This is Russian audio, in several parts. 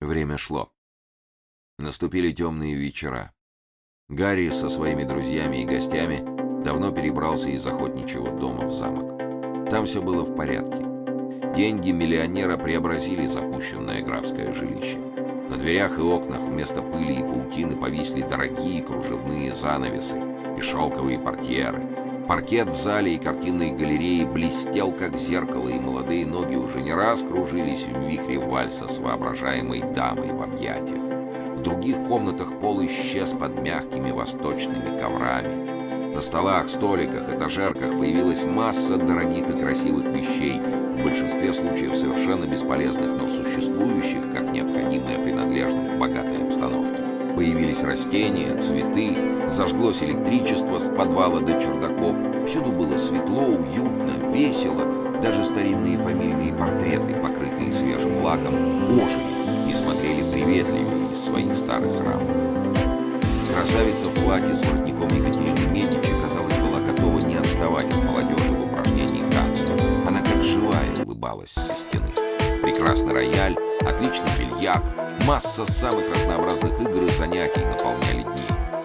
Время шло. Наступили темные вечера. Гарри со своими друзьями и гостями давно перебрался из охотничьего дома в замок. Там все было в порядке. Деньги миллионера преобразили запущенное графское жилище. На дверях и окнах вместо пыли и паутины повисли дорогие кружевные занавесы и шелковые портьеры. Паркет в зале и картинной галерее блестел, как зеркало, и молодые ноги уже не раз кружились в вихре вальса с воображаемой дамой в объятиях. В других комнатах пол исчез под мягкими восточными коврами. На столах, столиках, этажерках появилась масса дорогих и красивых вещей, в большинстве случаев совершенно бесполезных, но существующих как необходимая принадлежность богатой обстановки. Появились растения, цветы, зажглось электричество с подвала до чердаков. Всюду было светло, уютно, весело. Даже старинные фамильные портреты, покрытые свежим лаком, ожили и смотрели приветливее из своих старых рам. Красавица в платье с воротником Екатерины Медичи, казалось, была готова не отставать от молодежи в упражнении в танце. Она как живая улыбалась со стены. Прекрасный рояль, отличный бильярд, масса самых разнообразных игр и занятий наполняли дни.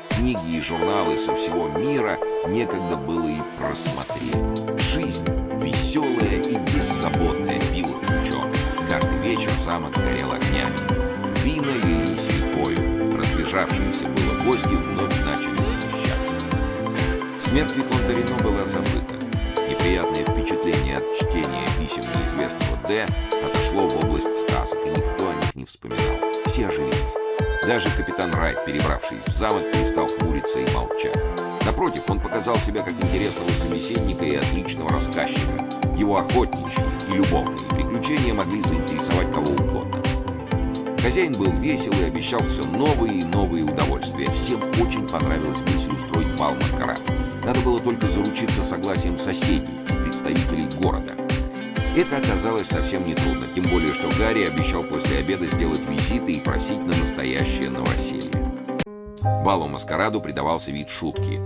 Книги и журналы со всего мира некогда было и просмотреть. Жизнь веселая и беззаботная била ключом. Каждый вечер замок горел огнями. Вина лились рекою. Разбежавшиеся было гости вновь начали съезжаться. Смерть Виконта Рено была забыта. Неприятное впечатление от чтения писем неизвестного Д отошло в область сказок, и никто о них не вспоминал. Все оживились. Даже капитан Райт, перебравшись в замок, перестал хмуриться и молчать. Напротив, он показал себя как интересного собеседника и отличного рассказчика. Его охотничьи и любовные приключения могли заинтересовать кого угодно. Хозяин был весел и обещал все новые и новые удовольствия. Всем очень понравилась мысль устроить бал-маскарад. Надо было только заручиться согласием соседей и представителей города. Это оказалось совсем нетрудно, тем более, что Гарри обещал после обеда сделать визиты и просить на настоящее новоселье. Балу-маскараду придавался вид шутки.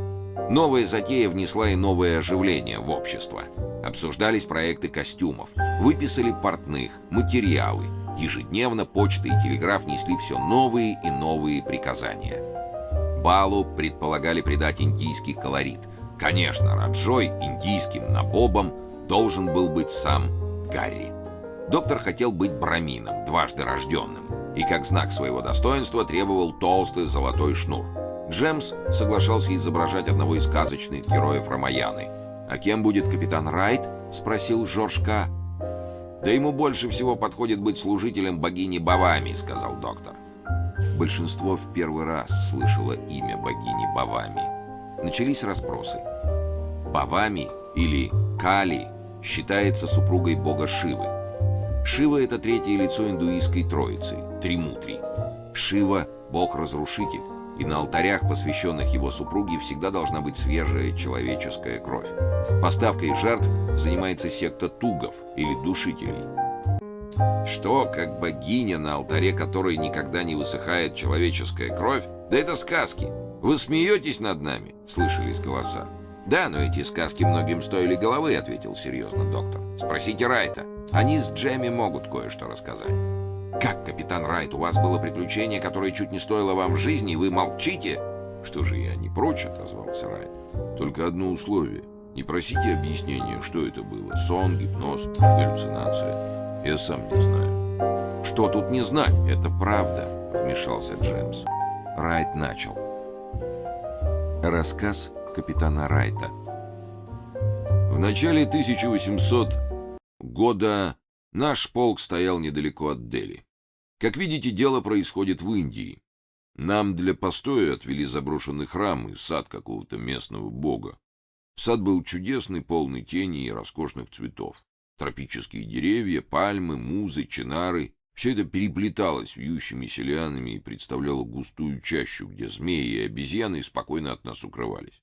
Новая затея внесла и новое оживление в общество. Обсуждались проекты костюмов, выписали портных, материалы. Ежедневно почта и телеграф несли все новые и новые приказания. Балу предполагали придать индийский колорит. Конечно, Раджой индийским набобом должен был быть сам Гарри. Доктор хотел быть брамином, дважды рожденным, и как знак своего достоинства требовал толстый золотой шнур. Джемс соглашался изображать одного из сказочных героев Рамаяны. «А кем будет капитан Райт?» — спросил Жорж К. «Да ему больше всего подходит быть служителем богини Бавами», — сказал доктор. Большинство в первый раз слышало имя богини Бавами. Начались расспросы. Бавами или Кали считается супругой бога Шивы. Шива — это третье лицо индуистской троицы — Тримутри. Шива — бог-разрушитель, и на алтарях, посвященных его супруге, всегда должна быть свежая человеческая кровь. Поставкой жертв занимается секта тугов или душителей. Что, как богиня, на алтаре которой никогда не высыхает человеческая кровь? Да это сказки. Вы смеетесь над нами? Слышались голоса. Да, но эти сказки многим стоили головы, ответил серьезно доктор. Спросите Райта. Они с Джемми могут кое-что рассказать. Как, капитан Райт, у вас было приключение, которое чуть не стоило вам жизни, и вы молчите? Что же, я не прочь, отозвался Райт. Только одно условие. Не просите объяснения, что это было. Сон, гипноз, галлюцинация. Я сам не знаю. Что тут не знать? Это правда, вмешался Джемс. Райт начал. Рассказ капитана Райта. В начале 1800 года наш полк стоял недалеко от Дели. Как видите, дело происходит в Индии. Нам для постоя отвели заброшенный храм и сад какого-то местного бога. Сад был чудесный, полный тени и роскошных цветов. Тропические деревья, пальмы, музы, чинары — все это переплеталось вьющимися лианами и представляло густую чащу, где змеи и обезьяны спокойно от нас укрывались.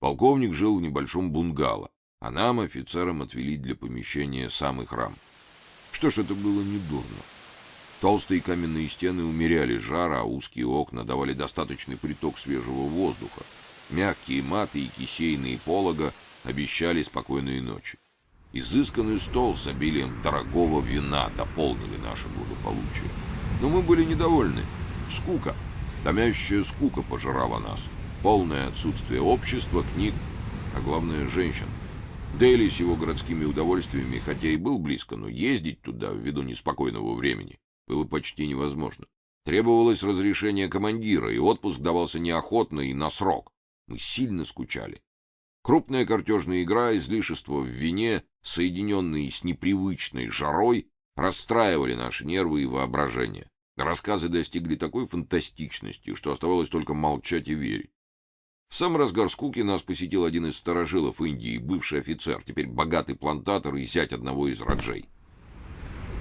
Полковник жил в небольшом бунгало, а нам, офицерам, отвели для помещения самый храм. Что ж, это было недурно. Толстые каменные стены умеряли жар, а узкие окна давали достаточный приток свежего воздуха. Мягкие маты и кисейные полога обещали спокойные ночи. Изысканный стол с обилием дорогого вина дополнили наше благополучие. Но мы были недовольны. Скука, томящая скука пожирала нас. Полное отсутствие общества, книг, а главное женщин. Дели с его городскими удовольствиями, хотя и был близко, но ездить туда ввиду неспокойного времени было почти невозможно. Требовалось разрешение командира, и отпуск давался неохотно и на срок. Мы сильно скучали. Крупная картежная игра, излишества в вине, соединенные с непривычной жарой, расстраивали наши нервы и воображение. Рассказы достигли такой фантастичности, что оставалось только молчать и верить. В самый разгар скуки нас посетил один из старожилов Индии, бывший офицер, теперь богатый плантатор и зять одного из раджей.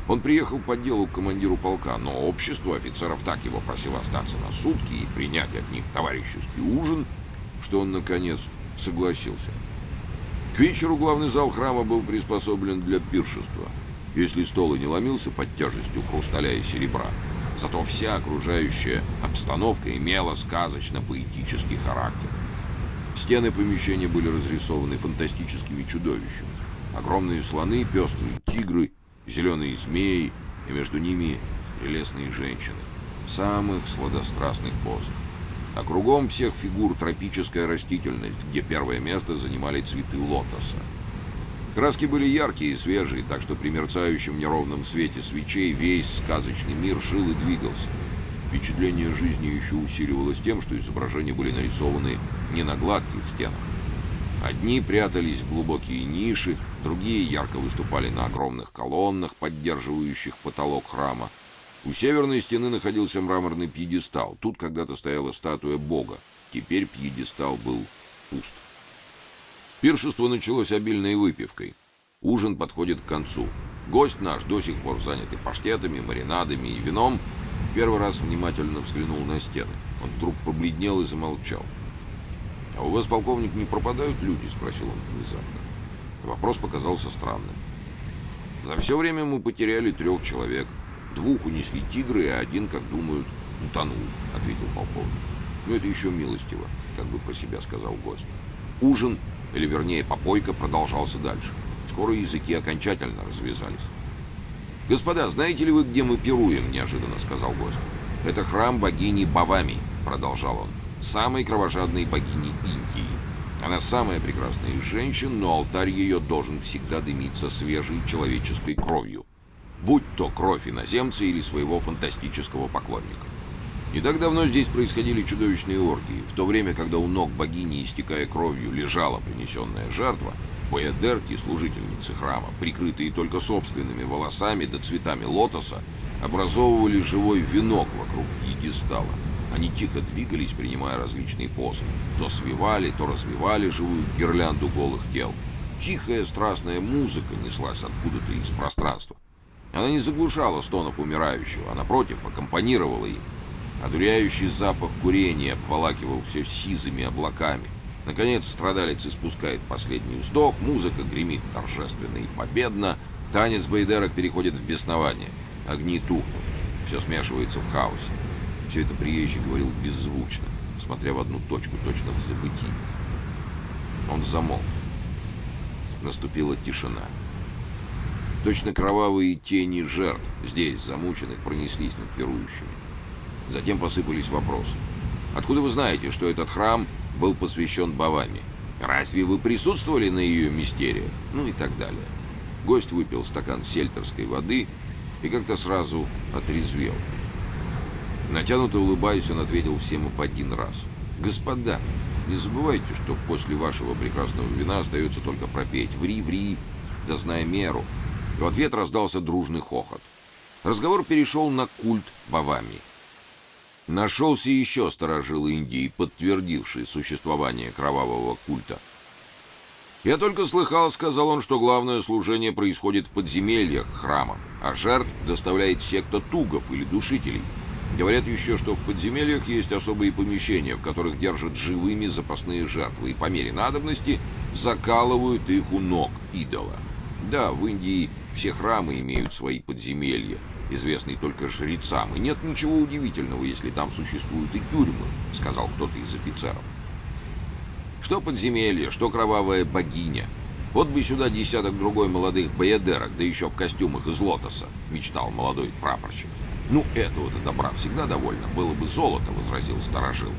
Он приехал по делу к командиру полка, но общество офицеров так его просило остаться на сутки и принять от них товарищеский ужин, что он, наконец, согласился. К вечеру главный зал храма был приспособлен для пиршества, если стол и не ломился под тяжестью хрусталя и серебра. Зато вся окружающая обстановка имела сказочно-поэтический характер. Стены помещения были разрисованы фантастическими чудовищами. Огромные слоны, пестрые тигры, зеленые змеи, и между ними прелестные женщины в самых сладострастных позах. А кругом всех фигур тропическая растительность, где первое место занимали цветы лотоса. Краски были яркие и свежие, так что при мерцающем неровном свете свечей весь сказочный мир жил и двигался. Впечатление жизни еще усиливалось тем, что изображения были нарисованы не на гладких стенах. Одни прятались в глубокие ниши, другие ярко выступали на огромных колоннах, поддерживающих потолок храма. У северной стены находился мраморный пьедестал. Тут когда-то стояла статуя Бога. Теперь пьедестал был пуст. Пиршество началось обильной выпивкой. Ужин подходит к концу. Гость наш, до сих пор занятый паштетами, маринадами и вином, в первый раз внимательно взглянул на стены. Он вдруг побледнел и замолчал. «А у вас, полковник, не пропадают люди?» — спросил он внезапно. Вопрос показался странным. «За все время мы потеряли 3 человек. 2 унесли тигры, а 1, как думают, утонул», — ответил полковник. «Но это еще милостиво», — как бы про себя сказал гость. Ужин, или вернее попойка, продолжался дальше. Скоро языки окончательно развязались. «Господа, знаете ли вы, где мы пируем?» — неожиданно сказал гость. «Это храм богини Бавами», — продолжал он, — «самой кровожадной богини Индии. Она самая прекрасная из женщин, но алтарь ее должен всегда дымиться свежей человеческой кровью, будь то кровь иноземца или своего фантастического поклонника. Не так давно здесь происходили чудовищные оргии. В то время, когда у ног богини, истекая кровью, лежала принесенная жертва, баядерки, служительницы храма, прикрытые только собственными волосами да цветами лотоса, образовывали живой венок вокруг пьедестала. Они тихо двигались, принимая различные позы. То свивали, то развивали живую гирлянду голых тел. Тихая страстная музыка неслась откуда-то из пространства. Она не заглушала стонов умирающего, а напротив аккомпанировала им. Одуряющий запах курения обволакивал все сизыми облаками. Наконец страдалец испускает последний вздох, музыка гремит торжественно и победно, танец байдерок переходит в беснование. Огни тухнут, все смешивается в хаосе. Все это приезжий говорил беззвучно, смотря в одну точку, точно в забытии. Он замолк. Наступила тишина. Точно кровавые тени жертв, здесь замученных, пронеслись над пирующими. Затем посыпались вопросы. «Откуда вы знаете, что этот храм был посвящен Бавами? Разве вы присутствовали на ее мистерии?» Ну и так далее. Гость выпил стакан сельтерской воды и как-то сразу отрезвел. Натянуто улыбаясь, он ответил всем в один раз. «Господа, не забывайте, что после вашего прекрасного вина остается только пропеть «Ври, ври, да знай меру». И в ответ раздался дружный хохот. Разговор перешел на культ Бавами. Нашелся еще старожил Индии, подтвердивший существование кровавого культа. «Я только слыхал, — сказал он, — что главное служение происходит в подземельях храма, а жертв доставляет секта тугов или душителей. Говорят еще, что в подземельях есть особые помещения, в которых держат живыми запасные жертвы и по мере надобности закалывают их у ног идола. Да, в Индии все храмы имеют свои подземелья, известный только жрецам, и нет ничего удивительного, если там существуют и тюрьмы», — сказал кто-то из офицеров. «Что подземелье, что кровавая богиня. Вот бы сюда 10 другой молодых баядерок, да еще в костюмах из лотоса», — мечтал молодой прапорщик. «Ну, этого-то добра всегда довольно. Было бы золото», — возразил старожил.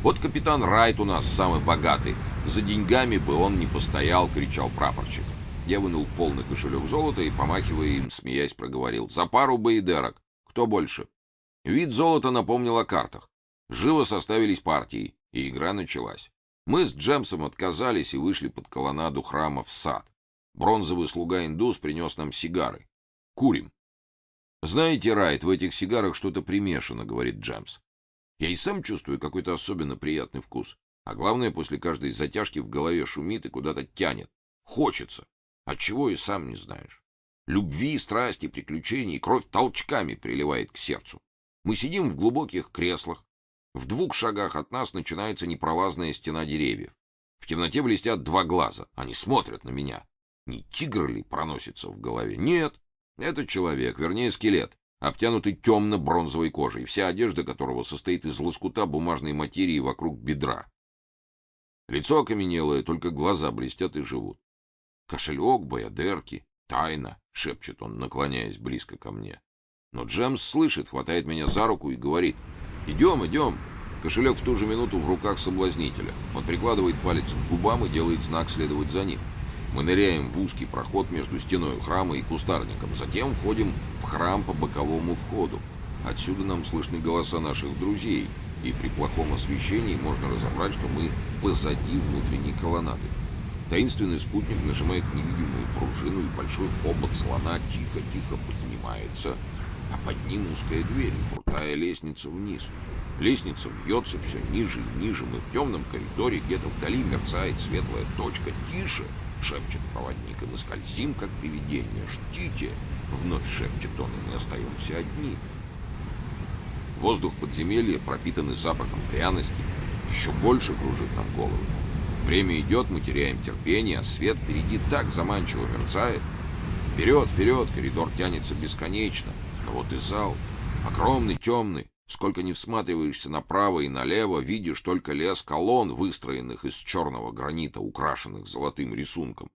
«Вот капитан Райт у нас самый богатый. За деньгами бы он не постоял», — кричал прапорщик. Я вынул полный кошелек золота и, помахивая им, смеясь, проговорил: «За пару бейдерок. Кто больше?» Вид золота напомнил о картах. Живо составились партии, и игра началась. Мы с Джемсом отказались и вышли под колоннаду храма в сад. Бронзовый слуга-индус принес нам сигары. Курим. «Знаете, Райт, в этих сигарах что-то примешано», — говорит Джемс. «Я и сам чувствую какой-то особенно приятный вкус. А главное, после каждой затяжки в голове шумит и куда-то тянет. Хочется. Отчего и сам не знаешь. Любви, страсти, приключений, кровь толчками приливает к сердцу. Мы сидим в глубоких креслах. В 2 шагах от нас начинается непролазная стена деревьев. В темноте блестят 2 глаза. Они смотрят на меня. Не тигр ли проносится в голове? Нет. Это человек, вернее скелет, обтянутый темно-бронзовой кожей, вся одежда которого состоит из лоскута бумажной материи вокруг бедра. Лицо окаменелое, только глаза блестят и живут. «Кошелек, баядерки, тайна», — шепчет он, наклоняясь близко ко мне. Но Джемс слышит, хватает меня за руку и говорит: «Идем, идем». Кошелек в ту же минуту в руках соблазнителя. Он прикладывает палец к губам и делает знак следовать за ним. Мы ныряем в узкий проход между стеной храма и кустарником. Затем входим в храм по боковому входу. Отсюда нам слышны голоса наших друзей, и при плохом освещении можно разобрать, что мы позади внутренней колоннады. Таинственный спутник нажимает невидимую пружину, и большой хобот слона тихо-тихо поднимается, а под ним узкая дверь и крутая лестница вниз. Лестница вьется все ниже и ниже. Мы в темном коридоре, где-то вдали мерцает светлая точка. «Тише!» — шепчет проводник, и мы скользим, как привидение. «Ждите!» — вновь шепчет он, и мы остаемся одни. Воздух подземелья, пропитанный запахом пряности, еще больше кружит нам головы. Время идет, мы теряем терпение, а свет впереди так заманчиво мерцает. Вперед, вперед, коридор тянется бесконечно. Но вот и зал, огромный, темный. Сколько ни всматриваешься направо и налево, видишь только лес колонн, выстроенных из черного гранита, украшенных золотым рисунком.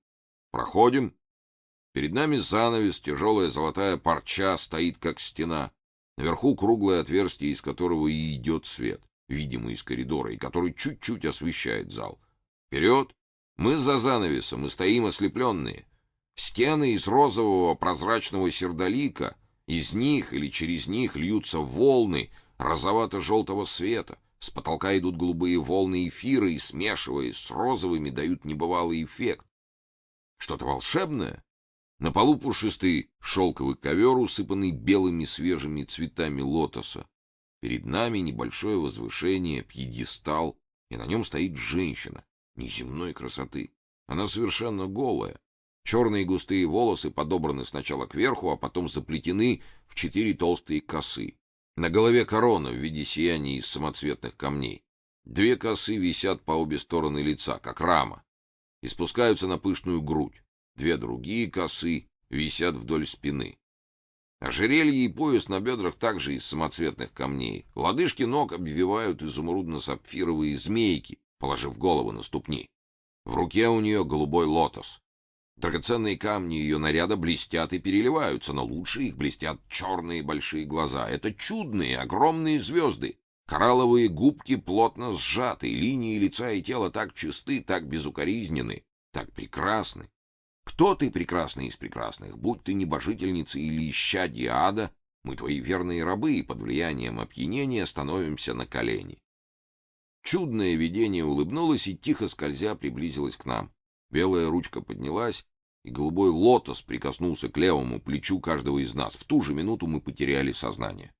Проходим. Перед нами занавес, тяжелая золотая парча стоит, как стена. Наверху круглое отверстие, из которого и идет свет, видимый из коридора, и который чуть-чуть освещает зал. Вперед! Мы за занавесом, и стоим ослепленные. Стены из розового прозрачного сердолика, из них или через них льются волны розовато-желтого света. С потолка идут голубые волны эфира, и, смешиваясь с розовыми, дают небывалый эффект. Что-то волшебное? На полу пушистый шелковый ковер, усыпанный белыми свежими цветами лотоса. Перед нами небольшое возвышение, пьедестал, и на нем стоит женщина неземной красоты. Она совершенно голая. Черные густые волосы подобраны сначала кверху, а потом заплетены в 4 толстые косы. На голове корона в виде сияния из самоцветных камней. 2 косы висят по обе стороны лица, как рама, и спускаются на пышную грудь. 2 другие косы висят вдоль спины. Ожерелье и пояс на бедрах также из самоцветных камней. Лодыжки ног обвивают изумрудно-сапфировые змейки, положив голову на ступни. В руке у нее голубой лотос. Драгоценные камни ее наряда блестят и переливаются, но лучше их блестят черные большие глаза. Это чудные, огромные звезды. Коралловые губки плотно сжаты, линии лица и тела так чисты, так безукоризненны, так прекрасны. Кто ты, прекрасный из прекрасных? Будь ты небожительница или исчадье ада, мы твои верные рабы, и под влиянием опьянения становимся на колени. Чудное видение улыбнулось и, тихо скользя, приблизилось к нам. Белая ручка поднялась, и голубой лотос прикоснулся к левому плечу каждого из нас. В ту же минуту мы потеряли сознание.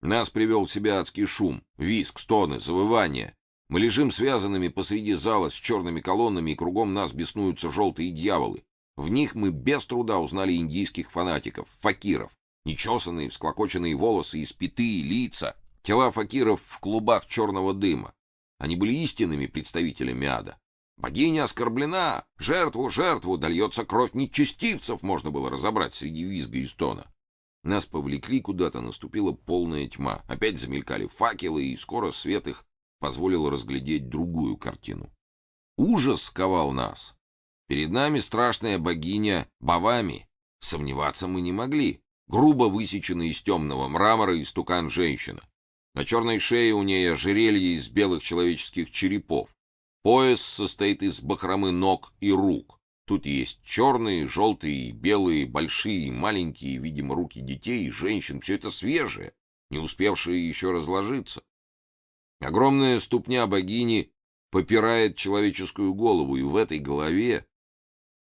Нас привел в себя адский шум, визг, стоны, завывания. Мы лежим связанными посреди зала с черными колоннами, и кругом нас беснуются желтые дьяволы. В них мы без труда узнали индийских фанатиков, факиров. Нечесанные, всклокоченные волосы, испитые лица. Тела факиров в клубах черного дыма. Они были истинными представителями ада. Богиня оскорблена! Жертву, жертву! Да льется кровь нечестивцев, можно было разобрать среди визга и стона. Нас повлекли куда-то, наступила полная тьма. Опять замелькали факелы, и скоро свет их позволил разглядеть другую картину. Ужас сковал нас. Перед нами страшная богиня Бавами. Сомневаться мы не могли. грубо высеченный из темного мрамора истукан женщина. На черной шее у ней ожерелье из белых человеческих черепов. Пояс состоит из бахромы ног и рук. Тут есть черные, желтые, белые, большие и маленькие, видимо, руки детей и женщин. Все это свежее, не успевшее еще разложиться. Огромная ступня богини попирает человеческую голову, и в этой голове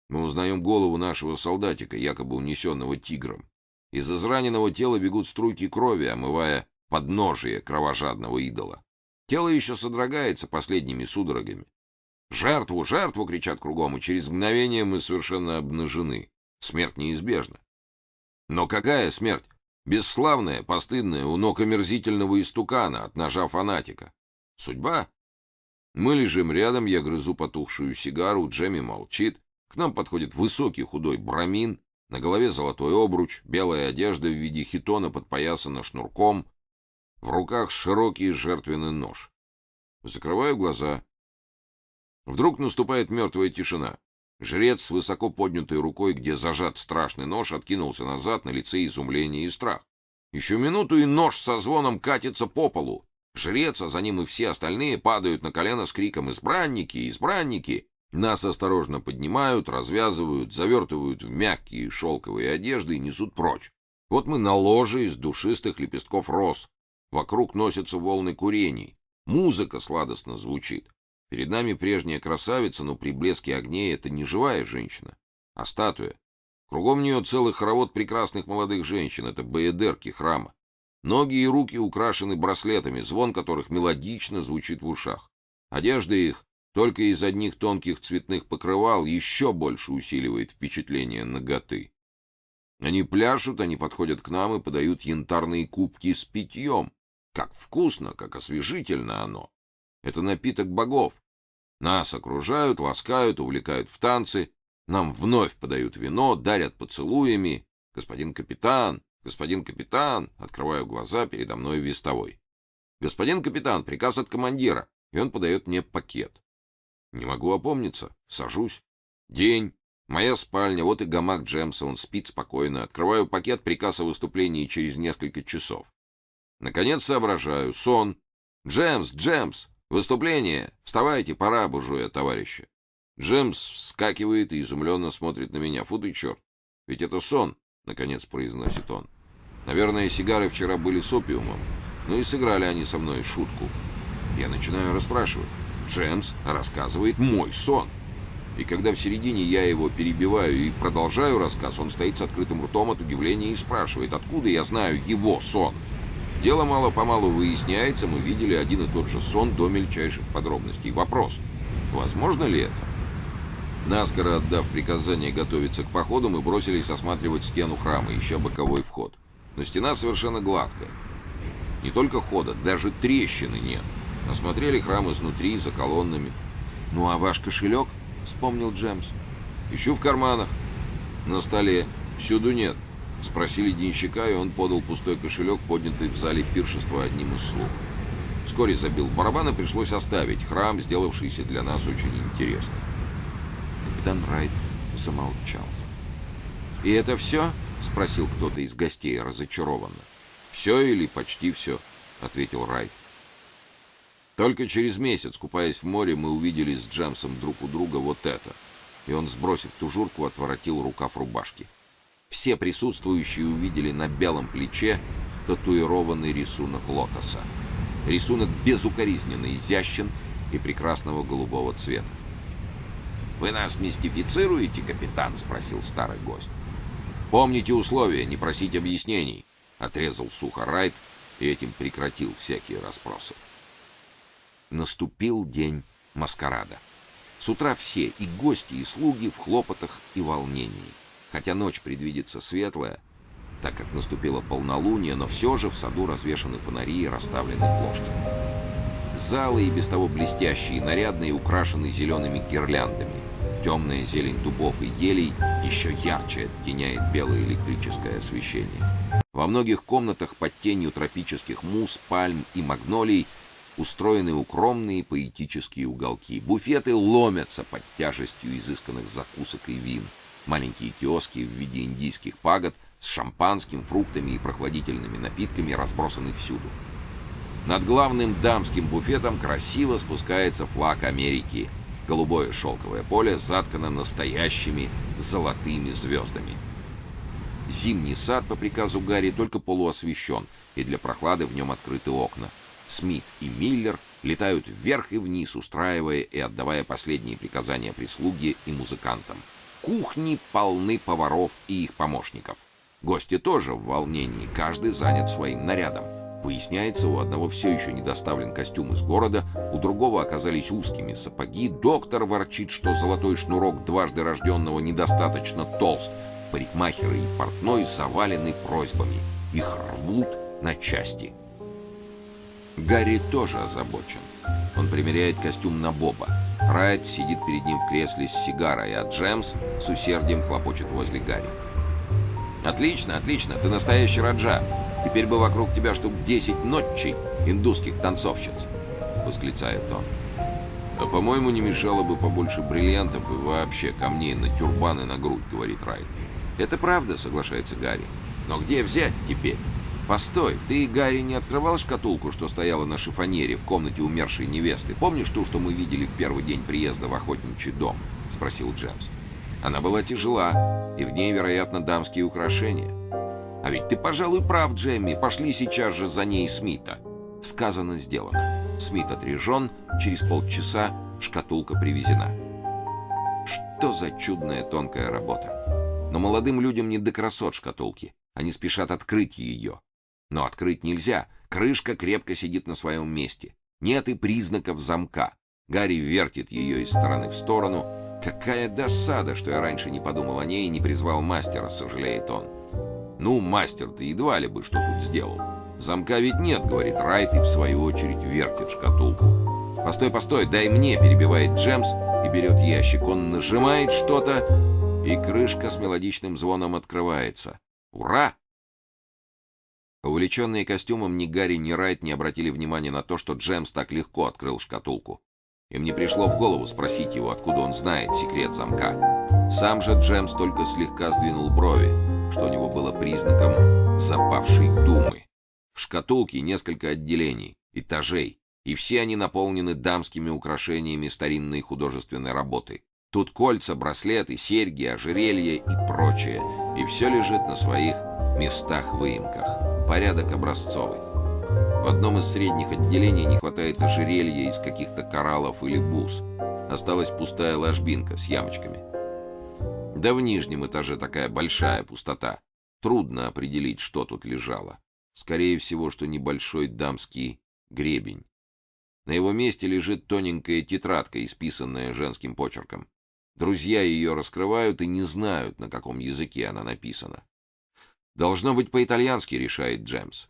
мы узнаем голову нашего солдатика, якобы унесенного тигром. Из израненного тела бегут струйки крови, омывая подножие кровожадного идола. Тело еще содрогается последними судорогами. «Жертву! Жертву!» — кричат кругом, и через мгновение мы совершенно обнажены. Смерть неизбежна. Но какая смерть? Бесславная, постыдная, у ног омерзительного истукана от ножа фанатика. Судьба? Мы лежим рядом, я грызу потухшую сигару, Джемми молчит. К нам подходит высокий худой брамин, на голове золотой обруч, белая одежда в виде хитона подпоясана шнурком, в руках широкий жертвенный нож. Закрываю глаза. Вдруг наступает мертвая тишина. Жрец с высоко поднятой рукой, где зажат страшный нож, откинулся назад, на лице изумление и страх. Еще минуту, и нож со звоном катится по полу. Жрец, а за ним и все остальные, падают на колено с криком «Избранники! Избранники!». Нас осторожно поднимают, развязывают, завертывают в мягкие шелковые одежды и несут прочь. Вот мы на ложе из душистых лепестков роз. Вокруг носятся волны курений. Музыка сладостно звучит. Перед нами прежняя красавица, но при блеске огней это не живая женщина, а статуя. Кругом нее целый хоровод прекрасных молодых женщин. Это баядерки храма. Ноги и руки украшены браслетами, звон которых мелодично звучит в ушах. Одежда их только из одних тонких цветных покрывал еще больше усиливает впечатление наготы. Они пляшут, они подходят к нам и подают янтарные кубки с питьем. Как вкусно, как освежительно оно. Это напиток богов. Нас окружают, ласкают, увлекают в танцы. Нам вновь подают вино, дарят поцелуями. «Господин капитан! Господин капитан!» Открываю глаза, передо мной вестовой. «Господин капитан, приказ от командира!» И он подает мне пакет. Не могу опомниться. Сажусь. День. Моя спальня. Вот и гамак Джемса. Он спит спокойно. Открываю пакет, приказ о выступлении через несколько часов. Наконец соображаю. Сон. «Джемс! Джемс! Выступление! Вставайте, пора, бужу я товарища!» Джемс вскакивает и изумленно смотрит на меня. «Фу ты, черт! Ведь это сон!» — наконец произносит он. «Наверное, сигары вчера были с опиумом. Ну и сыграли они со мной шутку». Я начинаю расспрашивать. Джемс рассказывает мой сон. И когда в середине я его перебиваю и продолжаю рассказ, он стоит с открытым ртом от удивления и спрашивает, откуда я знаю его сон. Дело мало-помалу выясняется, мы видели один и тот же сон до мельчайших подробностей. Вопрос, возможно ли это? Наскоро отдав приказание готовиться к походу, мы бросились осматривать стену храма, ища боковой вход. Но стена совершенно гладкая. Не только хода, даже трещины нет. Осмотрели храм изнутри, за колоннами. «Ну а ваш кошелек?» — вспомнил Джемс. «Ищу в карманах. На столе. Всюду нет». Спросили денщика, и он подал пустой кошелек, поднятый в зале пиршества одним из слуг. Вскоре забил барабан, и пришлось оставить храм, сделавшийся для нас очень интересным. Капитан Райт замолчал. «И это все?» — спросил кто-то из гостей разочарованно. «Все или почти все», — ответил Райт. Только через месяц, купаясь в море, мы увидели с Джемсом друг у друга вот это. И он, сбросив тужурку, отворотил рукав рубашки. Все присутствующие увидели на белом плече татуированный рисунок лотоса. Рисунок безукоризненно изящен и прекрасного голубого цвета. «Вы нас мистифицируете, капитан?» — спросил старый гость. «Помните условия, не просить объяснений», — отрезал сухо Райт и этим прекратил всякие расспросы. Наступил день маскарада. С утра все, и гости, и слуги, в хлопотах и волнении. Хотя ночь предвидится светлая, так как наступило полнолуние, но все же в саду развешаны фонари и расставлены плошки. Залы и без того блестящие, нарядные, украшены зелеными гирляндами. Темная зелень дубов и елей еще ярче оттеняет белое электрическое освещение. Во многих комнатах под тенью тропических мус, пальм и магнолий устроены укромные поэтические уголки. Буфеты ломятся под тяжестью изысканных закусок и вин. Маленькие киоски в виде индийских пагод с шампанским, фруктами и прохладительными напитками разбросаны всюду. Над главным дамским буфетом красиво спускается флаг Америки. Голубое шелковое поле заткано настоящими золотыми звездами. Зимний сад по приказу Гарри только полуосвещен, и для прохлады в нем открыты окна. Смит и Миллер летают вверх и вниз, устраивая и отдавая последние приказания прислуге и музыкантам. Кухни полны поваров и их помощников. Гости тоже в волнении, каждый занят своим нарядом. Выясняется, у одного все еще не доставлен костюм из города, у другого оказались узкими сапоги, доктор ворчит, что золотой шнурок дважды рожденного недостаточно толст, парикмахеры и портной завалены просьбами, их рвут на части. Гарри тоже озабочен. Он примеряет костюм на Боба. Райт сидит перед ним в кресле с сигарой, а Джемс с усердием хлопочет возле Гарри. «Отлично, отлично, ты настоящий раджа. Теперь бы вокруг тебя штук 10 нотчей индусских танцовщиц», — восклицает он. «А по-моему, не мешало бы побольше бриллиантов и вообще камней на тюрбан и на грудь», — говорит Райт. «Это правда», — соглашается Гарри. «Но где взять теперь?» «Постой, ты, Гарри, не открывал шкатулку, что стояла на шифоньере в комнате умершей невесты? Помнишь ту, что мы видели в первый день приезда в охотничий дом?» — спросил Джемс. «Она была тяжела, и в ней, вероятно, дамские украшения». «А ведь ты, пожалуй, прав, Джемми. Пошли сейчас же за ней Смита». Сказано, сделано. Смит отряжен, через полчаса шкатулка привезена. Что за чудная тонкая работа. Но молодым людям не до красот шкатулки. Они спешат открыть ее. Но открыть нельзя. Крышка крепко сидит на своем месте. Нет и признаков замка. Гарри вертит ее из стороны в сторону. «Какая досада, что я раньше не подумал о ней и не призвал мастера», — сожалеет он. «Ну, мастер-то едва ли бы что тут сделал. Замка ведь нет», — говорит Райт и в свою очередь вертит шкатулку. «Постой, постой, дай мне», — перебивает Джемс и берет ящик. Он нажимает что-то, и крышка с мелодичным звоном открывается. «Ура!» Увлеченные костюмом ни Гарри, ни Райт не обратили внимания на то, что Джемс так легко открыл шкатулку. Им не пришло в голову спросить его, откуда он знает секрет замка. Сам же Джемс только слегка сдвинул брови, что у него было признаком запавшей думы. В шкатулке несколько отделений, этажей, и все они наполнены дамскими украшениями старинной художественной работы. Тут кольца, браслеты, серьги, ожерелья и прочее, и все лежит на своих местах-выемках. Порядок образцовый. В одном из средних отделений не хватает ожерелья из каких-то кораллов или бус. Осталась пустая ложбинка с ямочками. Да в нижнем этаже такая большая пустота. Трудно определить, что тут лежало. Скорее всего, что небольшой дамский гребень. На его месте лежит тоненькая тетрадка, исписанная женским почерком. Друзья ее раскрывают и не знают, на каком языке она написана. «Должно быть по-итальянски», — решает Джемс.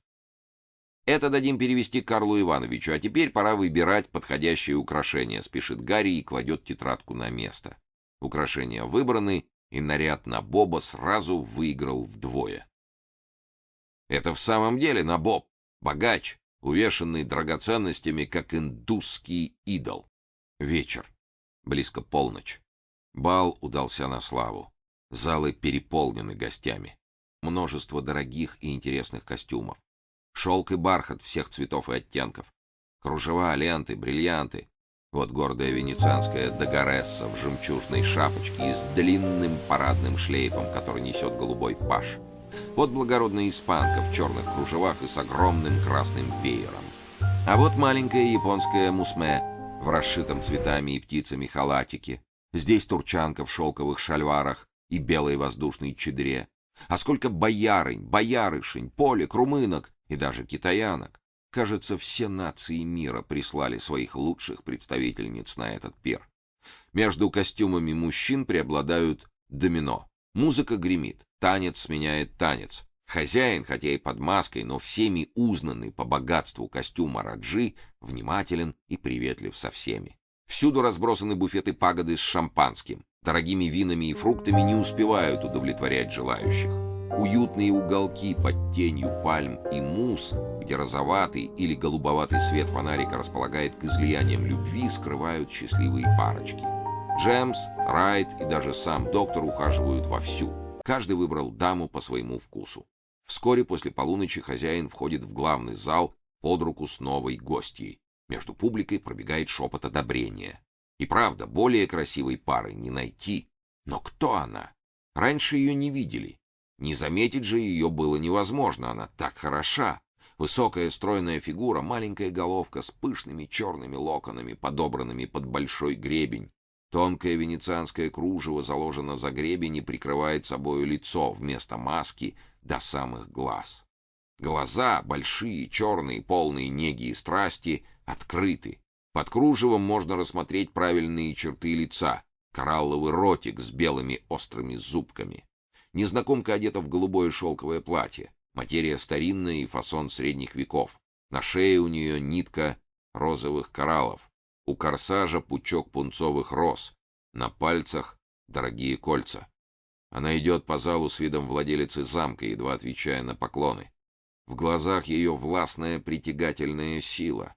«Это дадим перевести Карлу Ивановичу, а теперь пора выбирать подходящее украшение», — спешит Гарри и кладет тетрадку на место. Украшения выбраны, и наряд на Боба сразу выиграл вдвое. Это в самом деле на Боб, богач, увешанный драгоценностями, как индусский идол. Вечер. Близко полночь. Бал удался на славу. Залы переполнены гостями. Множество дорогих и интересных костюмов. Шелк и бархат всех цветов и оттенков. Кружева, ленты, бриллианты. Вот гордая венецианская Дагаресса в жемчужной шапочке и с длинным парадным шлейфом, который несет голубой паж. Вот благородная испанка в черных кружевах и с огромным красным веером. А вот маленькая японская мусме в расшитом цветами и птицами халатике. Здесь турчанка в шелковых шальварах и белой воздушной чадре. А сколько боярынь, боярышень, полек, румынок и даже китаянок. Кажется, все нации мира прислали своих лучших представительниц на этот пир. Между костюмами мужчин преобладают домино. Музыка гремит, танец сменяет танец. Хозяин, хотя и под маской, но всеми узнанный по богатству костюма раджи, внимателен и приветлив со всеми. Всюду разбросаны буфеты пагоды с шампанским. Дорогими винами и фруктами не успевают удовлетворять желающих. Уютные уголки под тенью пальм и мус, где розоватый или голубоватый свет фонарика располагает к излияниям любви, скрывают счастливые парочки. Джемс, Райт и даже сам доктор ухаживают вовсю. Каждый выбрал даму по своему вкусу. Вскоре после полуночи хозяин входит в главный зал под руку с новой гостьей. Между публикой пробегает шепот одобрения. И правда, более красивой пары не найти. Но кто она? Раньше ее не видели. Не заметить же ее было невозможно, она так хороша. Высокая стройная фигура, маленькая головка с пышными черными локонами, подобранными под большой гребень. Тонкое венецианское кружево заложено за гребень и прикрывает собою лицо вместо маски до самых глаз. Глаза, большие, черные, полные неги и страсти, открыты. Под кружевом можно рассмотреть правильные черты лица, коралловый ротик с белыми острыми зубками. Незнакомка одета в голубое шелковое платье. Материя старинная и фасон средних веков. На шее у нее нитка розовых кораллов. У корсажа пучок пунцовых роз. На пальцах дорогие кольца. Она идет по залу с видом владелицы замка, едва отвечая на поклоны. В глазах ее властная притягательная сила.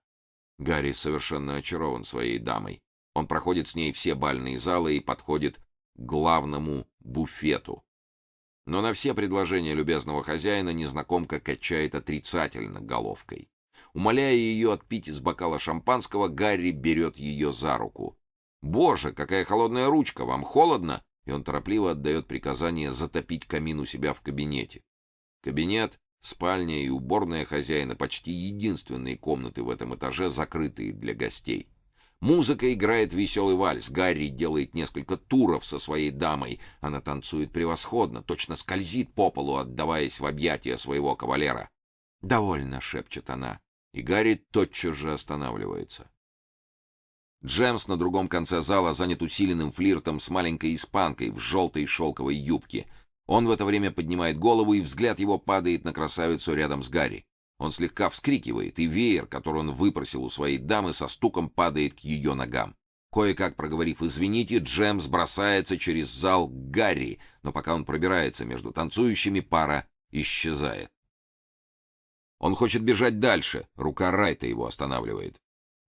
Гарри совершенно очарован своей дамой. Он проходит с ней все бальные залы и подходит к главному буфету. Но на все предложения любезного хозяина незнакомка качает отрицательно головкой. Умоляя ее отпить из бокала шампанского, Гарри берет ее за руку. «Боже, какая холодная ручка! Вам холодно?» И он торопливо отдает приказание затопить камин у себя в кабинете. Кабинет, спальня и уборная хозяина — почти единственные комнаты в этом этаже, закрытые для гостей. Музыка играет веселый вальс. Гарри делает несколько туров со своей дамой. Она танцует превосходно, точно скользит по полу, отдаваясь в объятия своего кавалера. «Довольно», — шепчет она, и Гарри тотчас же останавливается. Джемс на другом конце зала занят усиленным флиртом с маленькой испанкой в желтой шелковой юбке. Он в это время поднимает голову, и взгляд его падает на красавицу рядом с Гарри. Он слегка вскрикивает, и веер, который он выпросил у своей дамы, со стуком падает к ее ногам. Кое-как проговорив «извините», Джемс бросается через зал к Гарри, но пока он пробирается между танцующими, пара исчезает. Он хочет бежать дальше, рука Райта его останавливает.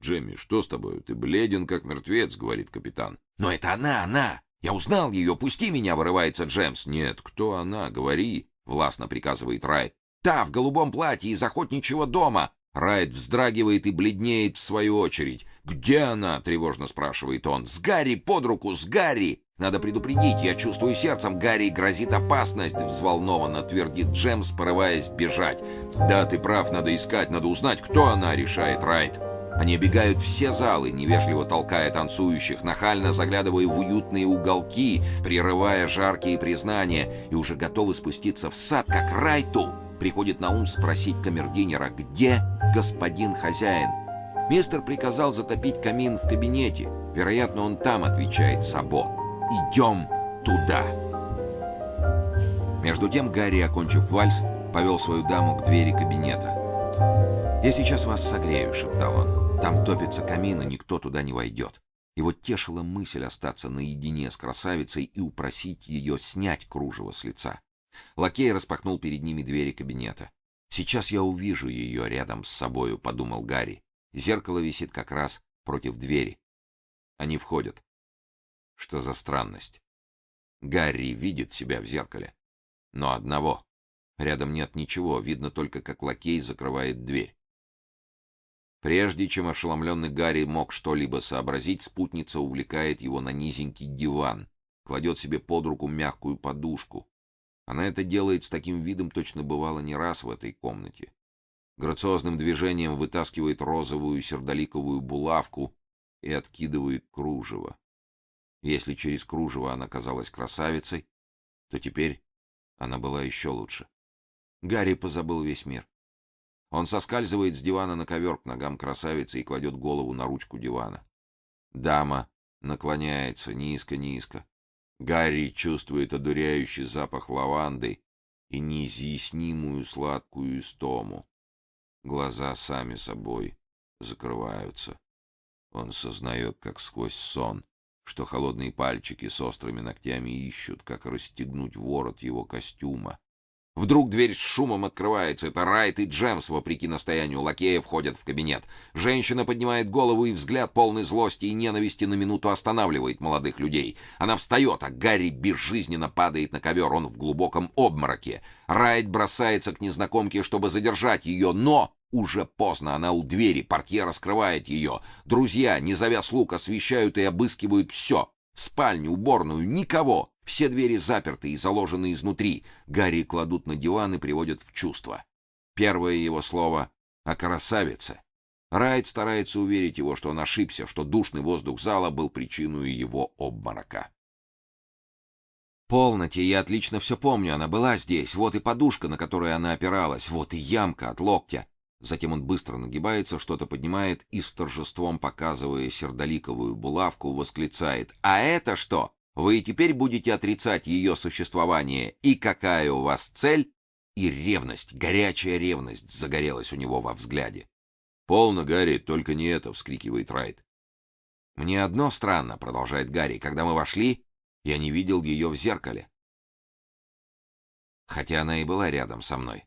«Джемми, что с тобой? Ты бледен, как мертвец», — говорит капитан. «Но это она! Я узнал ее! Пусти меня!» — вырывается Джемс. «Нет, кто она? Говори!» — властно приказывает Райт. «Та, в голубом платье из охотничьего дома!» Райт вздрагивает и бледнеет в свою очередь. «Где она?» — тревожно спрашивает он. «С Гарри под руку, с Гарри! Надо предупредить, я чувствую сердцем, Гарри грозит опасность!» — взволнованно твердит Джемс, порываясь бежать. «Да, ты прав, надо искать, надо узнать, кто она!» — решает Райт. Они обегают все залы, невежливо толкая танцующих, нахально заглядывая в уютные уголки, прерывая жаркие признания, и уже готовы спуститься в сад, как Райту приходит на ум спросить камердинера, где господин хозяин. Мистер приказал затопить камин в кабинете. Вероятно, он там, отвечает Сабо. Идем туда. Между тем Гарри, окончив вальс, повел свою даму к двери кабинета. «Я сейчас вас согрею», — шептал он. «Там топится камин, и никто туда не войдет». Его тешила мысль остаться наедине с красавицей и упросить ее снять кружево с лица. Лакей распахнул перед ними двери кабинета. «Сейчас я увижу ее рядом с собою», — подумал Гарри. Зеркало висит как раз против двери. Они входят. Что за странность? Гарри видит себя в зеркале. Но одного. Рядом нет ничего, видно только, как лакей закрывает дверь. Прежде чем ошеломленный Гарри мог что-либо сообразить, спутница увлекает его на низенький диван, кладет себе под руку мягкую подушку. Она это делает с таким видом, точно бывало не раз в этой комнате. Грациозным движением вытаскивает розовую сердоликовую булавку и откидывает кружево. Если через кружево она казалась красавицей, то теперь она была еще лучше. Гарри позабыл весь мир. Он соскальзывает с дивана на ковер к ногам красавицы и кладет голову на ручку дивана. Дама наклоняется низко-низко. Гарри чувствует одуряющий запах лаванды и неизъяснимую сладкую истому. Глаза сами собой закрываются. Он сознает, как сквозь сон, что холодные пальчики с острыми ногтями ищут, как расстегнуть ворот его костюма, Вдруг дверь с шумом открывается. Это Райт и Джемс, вопреки настоянию лакея, входят в кабинет. Женщина поднимает голову, и взгляд, полный злости и ненависти, на минуту останавливает молодых людей. Она встает, а Гарри безжизненно падает на ковер. Он в глубоком обмороке. Райт бросается к незнакомке, чтобы задержать ее, но уже поздно. Она у двери, портье раскрывает ее. Друзья, не завяз лук, освещают и обыскивают все. Спальню, уборную, никого. Все двери заперты и заложены изнутри. Гарри кладут на диван и приводят в чувство. Первое его слово о красавице. Райт старается уверить его, что он ошибся, что душный воздух зала был причиной его обморока. «Полноте, я отлично все помню, она была здесь. Вот и подушка, на которую она опиралась, вот и ямка от локтя». Затем он быстро нагибается, что-то поднимает и с торжеством, показывая сердоликовую булавку, восклицает: «А это что? Вы и теперь будете отрицать ее существование? И какая у вас цель?» И ревность, горячая ревность загорелась у него во взгляде. «Полно, Гарри, только не это!» — вскрикивает Райт. «Мне одно странно», — продолжает Гарри, — «когда мы вошли, я не видел ее в зеркале. Хотя она и была рядом со мной».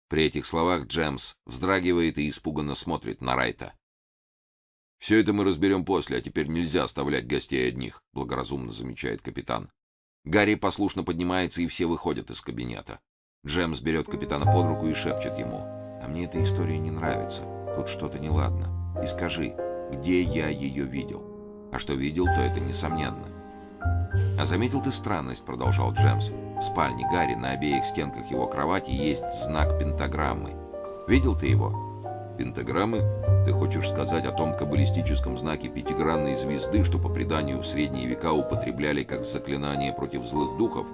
При этих словах Джемс вздрагивает и испуганно смотрит на Райта. «Все это мы разберем после, а теперь нельзя оставлять гостей одних», — благоразумно замечает капитан. Гарри послушно поднимается, и все выходят из кабинета. Джемс берет капитана под руку и шепчет ему: «А мне эта история не нравится. Тут что-то неладно. И скажи, где я ее видел? А что видел, то это несомненно». «А заметил ты странность?» — продолжал Джемс. «В спальне Гарри на обеих стенках его кровати есть знак пентаграммы. Видел ты его?» «Пентаграммы? Ты хочешь сказать о том каббалистическом знаке пятигранной звезды, что по преданию в средние века употребляли как заклинание против злых духов?»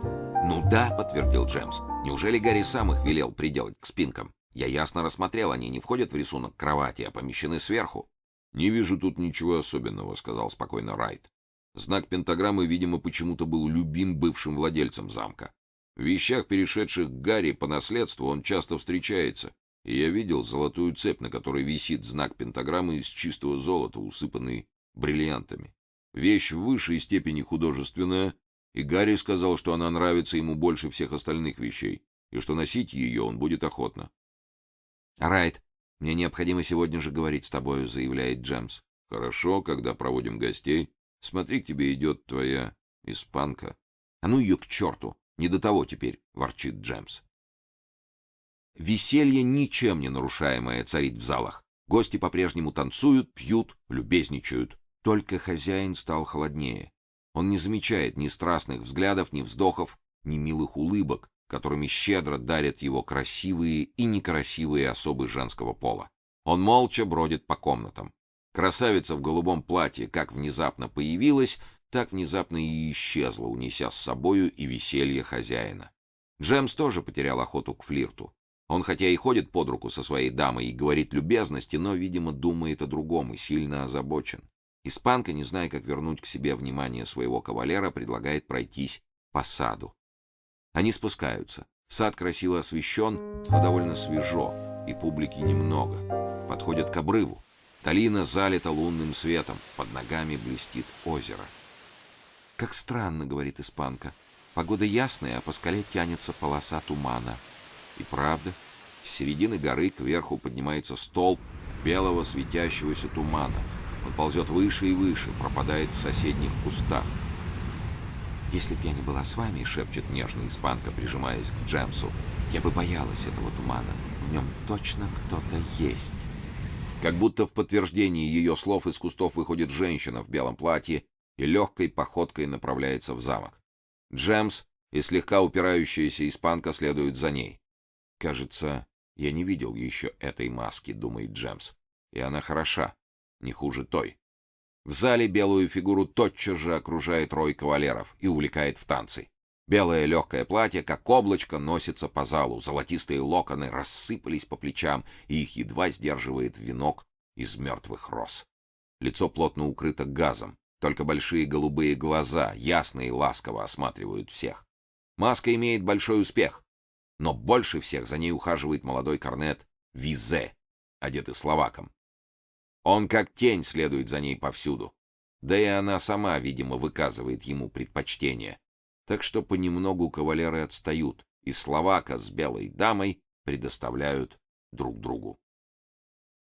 «Ну да», — подтвердил Джемс. «Неужели Гарри сам их велел приделать к спинкам? Я ясно рассмотрел, они не входят в рисунок кровати, а помещены сверху». «Не вижу тут ничего особенного», — сказал спокойно Райт. Знак пентаграммы, видимо, почему-то был любим бывшим владельцем замка. В вещах, перешедших к Гарри по наследству, он часто встречается, и я видел золотую цепь, на которой висит знак пентаграммы из чистого золота, усыпанный бриллиантами. Вещь в высшей степени художественная, и Гарри сказал, что она нравится ему больше всех остальных вещей, и что носить ее он будет охотно. «Райт, мне необходимо сегодня же говорить с тобою», — заявляет Джемс. «Хорошо, когда проводим гостей. Смотри, к тебе идет твоя испанка». «А ну ее к черту! Не до того теперь», — ворчит Джемс. Веселье, ничем не нарушаемое, царит в залах. Гости по-прежнему танцуют, пьют, любезничают. Только хозяин стал холоднее. Он не замечает ни страстных взглядов, ни вздохов, ни милых улыбок, которыми щедро дарят его красивые и некрасивые особы женского пола. Он молча бродит по комнатам. Красавица в голубом платье как внезапно появилась, так внезапно и исчезла, унеся с собою и веселье хозяина. Джемс тоже потерял охоту к флирту. Он хотя и ходит под руку со своей дамой и говорит любезности, но, видимо, думает о другом и сильно озабочен. Испанка, не зная, как вернуть к себе внимание своего кавалера, предлагает пройтись по саду. Они спускаются. Сад красиво освещен, но довольно свежо, и публики немного. Подходят к обрыву. Долина залита лунным светом, под ногами блестит озеро. «Как странно», — говорит испанка. «Погода ясная, а по скале тянется полоса тумана». И правда, с середины горы кверху поднимается столб белого светящегося тумана. Он ползет выше и выше, пропадает в соседних кустах. «Если б я не была с вами», — шепчет нежная испанка, прижимаясь к Джемсу, — «я бы боялась этого тумана. В нем точно кто-то есть». Как будто в подтверждении ее слов из кустов выходит женщина в белом платье и легкой походкой направляется в замок. Джемс и слегка упирающаяся испанка следуют за ней. «Кажется, я не видел еще этой маски», — думает Джемс. «И она хороша, не хуже той». В зале белую фигуру тотчас же окружает рой кавалеров и увлекает в танцы. Белое легкое платье, как облачко, носится по залу, золотистые локоны рассыпались по плечам, и их едва сдерживает венок из мертвых роз. Лицо плотно укрыто газом, только большие голубые глаза ясно и ласково осматривают всех. Маска имеет большой успех, но больше всех за ней ухаживает молодой корнет Визе, одетый словаком. Он как тень следует за ней повсюду, да и она сама, видимо, выказывает ему предпочтение. Так что понемногу кавалеры отстают, и Словака с белой дамой предоставляют друг другу.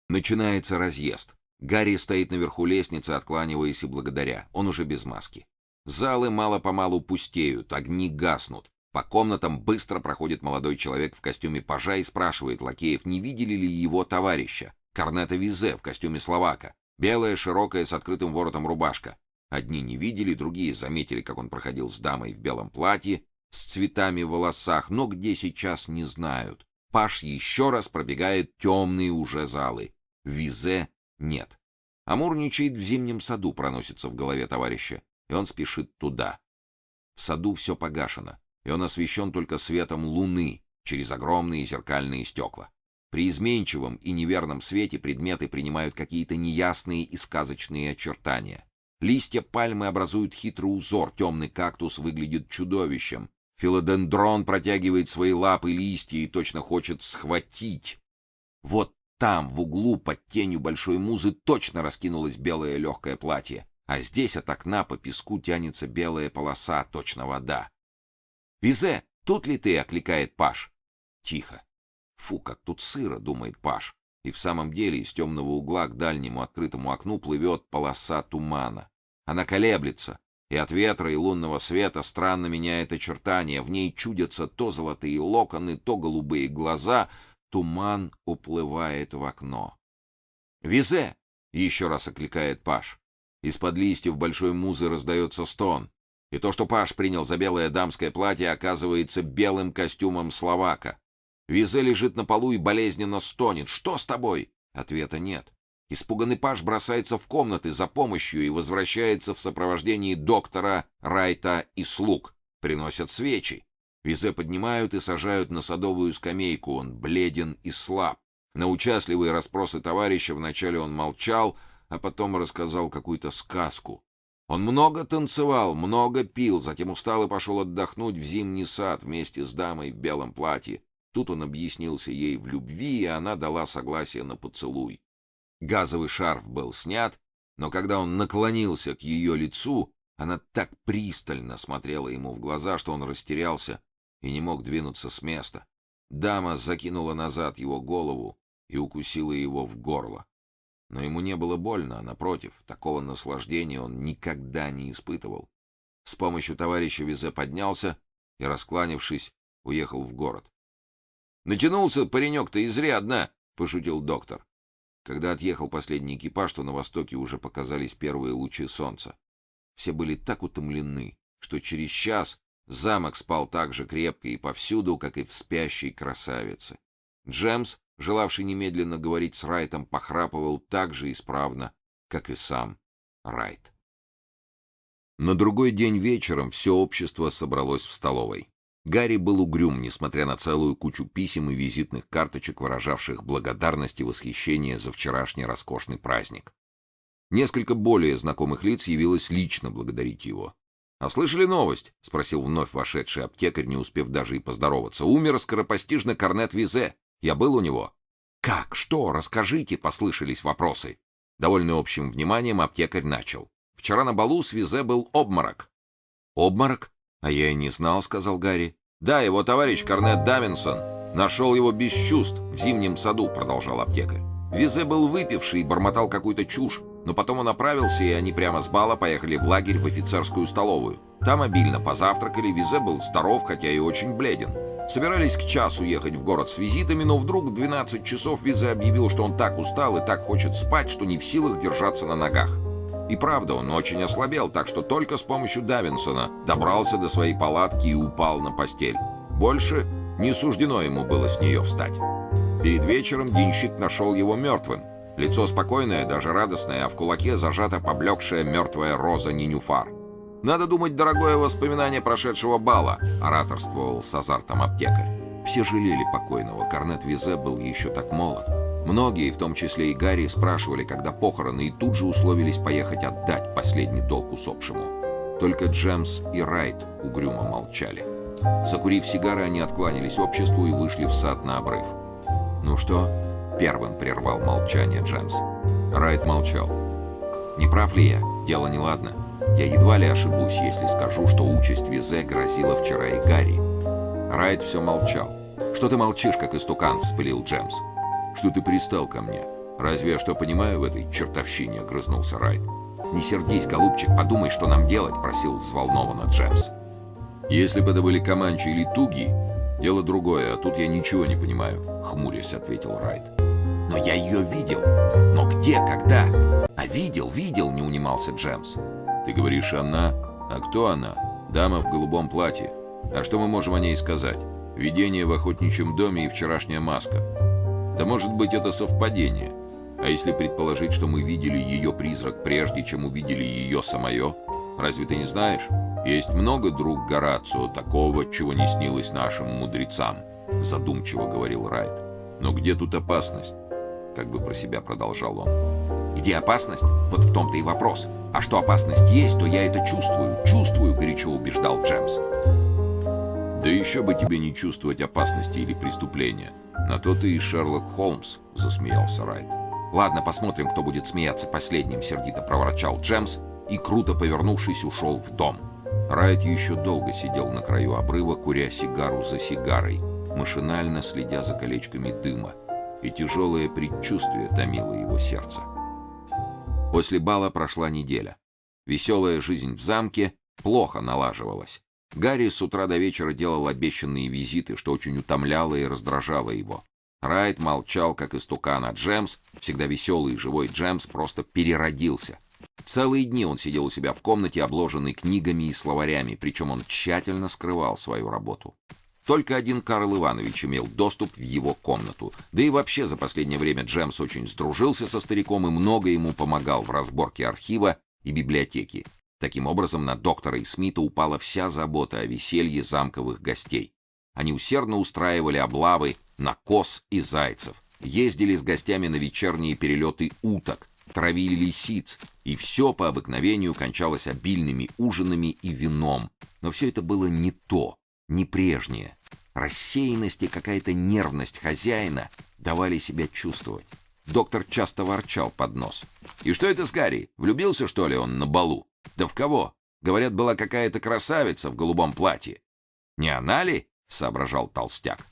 Начинается разъезд. Гарри стоит наверху лестницы, откланиваясь и благодаря. Он уже без маски. Залы мало-помалу пустеют, огни гаснут. По комнатам быстро проходит молодой человек в костюме пажа и спрашивает лакеев, не видели ли его товарища, корнета Визе в костюме Словака. Белая, широкая, с открытым воротом рубашка. Одни не видели, другие заметили, как он проходил с дамой в белом платье, с цветами в волосах, но где сейчас не знают. Паж еще раз пробегает темные уже залы. Визе нет. Амурничает в зимнем саду, проносится в голове товарища, и он спешит туда. В саду все погашено, и он освещен только светом луны через огромные зеркальные стекла. При изменчивом и неверном свете предметы принимают какие-то неясные и сказочные очертания. Листья пальмы образуют хитрый узор, темный кактус выглядит чудовищем. Филодендрон протягивает свои лапы листья и точно хочет схватить. Вот там, в углу, под тенью большой музы, точно раскинулось белое легкое платье, а здесь от окна по песку тянется белая полоса, точно вода. «Визе, тут ли ты?» — окликает Паж. Тихо. «Фу, как тут сыро», — думает Паж. И в самом деле из темного угла к дальнему открытому окну плывет полоса тумана. Она колеблется, и от ветра и лунного света странно меняет очертания. В ней чудятся то золотые локоны, то голубые глаза. Туман уплывает в окно. «Визе!» — еще раз окликает Паж. Из-под листьев большой музы раздается стон. И то, что Паж принял за белое дамское платье, оказывается белым костюмом Словака. Визе лежит на полу и болезненно стонет. «Что с тобой?» Ответа нет. Испуганный Паж бросается в комнаты за помощью и возвращается в сопровождении доктора, Райта и слуг. Приносят свечи. Визе поднимают и сажают на садовую скамейку. Он бледен и слаб. На участливые расспросы товарища вначале он молчал, а потом рассказал какую-то сказку. Он много танцевал, много пил, затем устал и пошел отдохнуть в зимний сад вместе с дамой в белом платье. Тут он объяснился ей в любви, и она дала согласие на поцелуй. Газовый шарф был снят, но когда он наклонился к ее лицу, она так пристально смотрела ему в глаза, что он растерялся и не мог двинуться с места. Дама закинула назад его голову и укусила его в горло. Но ему не было больно, а напротив, такого наслаждения он никогда не испытывал. С помощью товарища Визе поднялся и, раскланившись, уехал в город. «Натянулся паренек-то изрядно», — пошутил доктор. Когда отъехал последний экипаж, то на востоке уже показались первые лучи солнца. Все были так утомлены, что через час замок спал так же крепко и повсюду, как и в спящей красавице. Джемс, желавший немедленно говорить с Райтом, похрапывал так же исправно, как и сам Райт. На другой день вечером все общество собралось в столовой. Гарри был угрюм, несмотря на целую кучу писем и визитных карточек, выражавших благодарность и восхищение за вчерашний роскошный праздник. Несколько более знакомых лиц явилось лично благодарить его. «А слышали новость?» — спросил вновь вошедший аптекарь, не успев даже и поздороваться. «Умер скоропостижно корнет Визе. Я был у него». «Как? Что? Расскажите!» — послышались вопросы. Довольно общим вниманием аптекарь начал. «Вчера на балу с Визе был обморок». «Обморок? А я и не знал», — сказал Гарри. «Да, его товарищ корнет Давинсон нашел его без чувств в зимнем саду», — продолжал аптекарь. «Визе был выпивший и бормотал какую-то чушь, но потом он оправился, и они прямо с бала поехали в лагерь в офицерскую столовую. Там обильно позавтракали, Визе был здоров, хотя и очень бледен. Собирались к часу ехать в город с визитами, но вдруг в 12 часов Визе объявил, что он так устал и так хочет спать, что не в силах держаться на ногах. И правда, он очень ослабел, так что только с помощью Давинсона добрался до своей палатки и упал на постель. Больше не суждено ему было с нее встать. Перед вечером денщик нашел его мертвым. Лицо спокойное, даже радостное, а в кулаке зажата поблекшая мертвая роза ненюфар. «Надо думать, дорогое воспоминание прошедшего бала», — ораторствовал с азартом аптекарь. Все жалели покойного, корнет Визе был еще так молод. Многие, в том числе и Гарри, спрашивали, когда похороны, и тут же условились поехать отдать последний долг усопшему. Только Джемс и Райт угрюмо молчали. Закурив сигары, они откланялись обществу и вышли в сад на обрыв. «Ну что?» — первым прервал молчание Джемс. Райт молчал. «Не прав ли я? Дело неладно. Я едва ли ошибусь, если скажу, что участь Визе грозила вчера и Гарри». Райт все молчал. «Что ты молчишь, как истукан?» — вспылил Джемс. «Что ты пристал ко мне? Разве я что понимаю в этой чертовщине?» — огрызнулся Райт. «Не сердись, голубчик, подумай, что нам делать», — просил взволнованно Джемс. «Если бы это были Команчи или Туги, дело другое, а тут я ничего не понимаю», — хмурясь ответил Райт. «Но я ее видел. Но где, когда?» «А видел, не унимался Джемс. «Ты говоришь, она? А кто она? Дама в голубом платье. А что мы можем о ней сказать? Видение в охотничьем доме и вчерашняя маска. Да может быть, это совпадение. А если предположить, что мы видели ее призрак прежде, чем увидели ее самое? Разве ты не знаешь? Есть много, друг Горацио, такого, чего не снилось нашим мудрецам», — задумчиво говорил Райт. «Но где тут опасность?» — как бы про себя продолжал он. «Где опасность? Вот в том-то и вопрос. А что опасность есть, то я это чувствую», — горячо убеждал Джемс. «Да еще бы тебе не чувствовать опасности или преступления. На то ты и Шерлок Холмс», — засмеялся Райт. «Ладно, посмотрим, кто будет смеяться последним», — сердито проворчал Джемс и, круто повернувшись, ушел в дом. Райт еще долго сидел на краю обрыва, куря сигару за сигарой, машинально следя за колечками дыма, и тяжелое предчувствие томило его сердце. После бала прошла неделя. Веселая жизнь в замке плохо налаживалась. Гарри с утра до вечера делал обещанные визиты, что очень утомляло и раздражало его. Райт молчал, как истукан, а Джемс, всегда веселый и живой Джемс, просто переродился. Целые дни он сидел у себя в комнате, обложенный книгами и словарями, причем он тщательно скрывал свою работу. Только один Карл Иванович имел доступ в его комнату. Да и вообще за последнее время Джемс очень сдружился со стариком и много ему помогал в разборке архива и библиотеки. Таким образом, на доктора и Смита упала вся забота о веселье замковых гостей. Они усердно устраивали облавы на коз и зайцев, ездили с гостями на вечерние перелеты уток, травили лисиц, и все по обыкновению кончалось обильными ужинами и вином. Но все это было не то, не прежнее. Рассеянность и какая-то нервность хозяина давали себя чувствовать. Доктор часто ворчал под нос. «И что это с Гарри? Влюбился, что ли, он на балу? Да в кого? Говорят, была какая-то красавица в голубом платье». «Не она ли?» — соображал толстяк.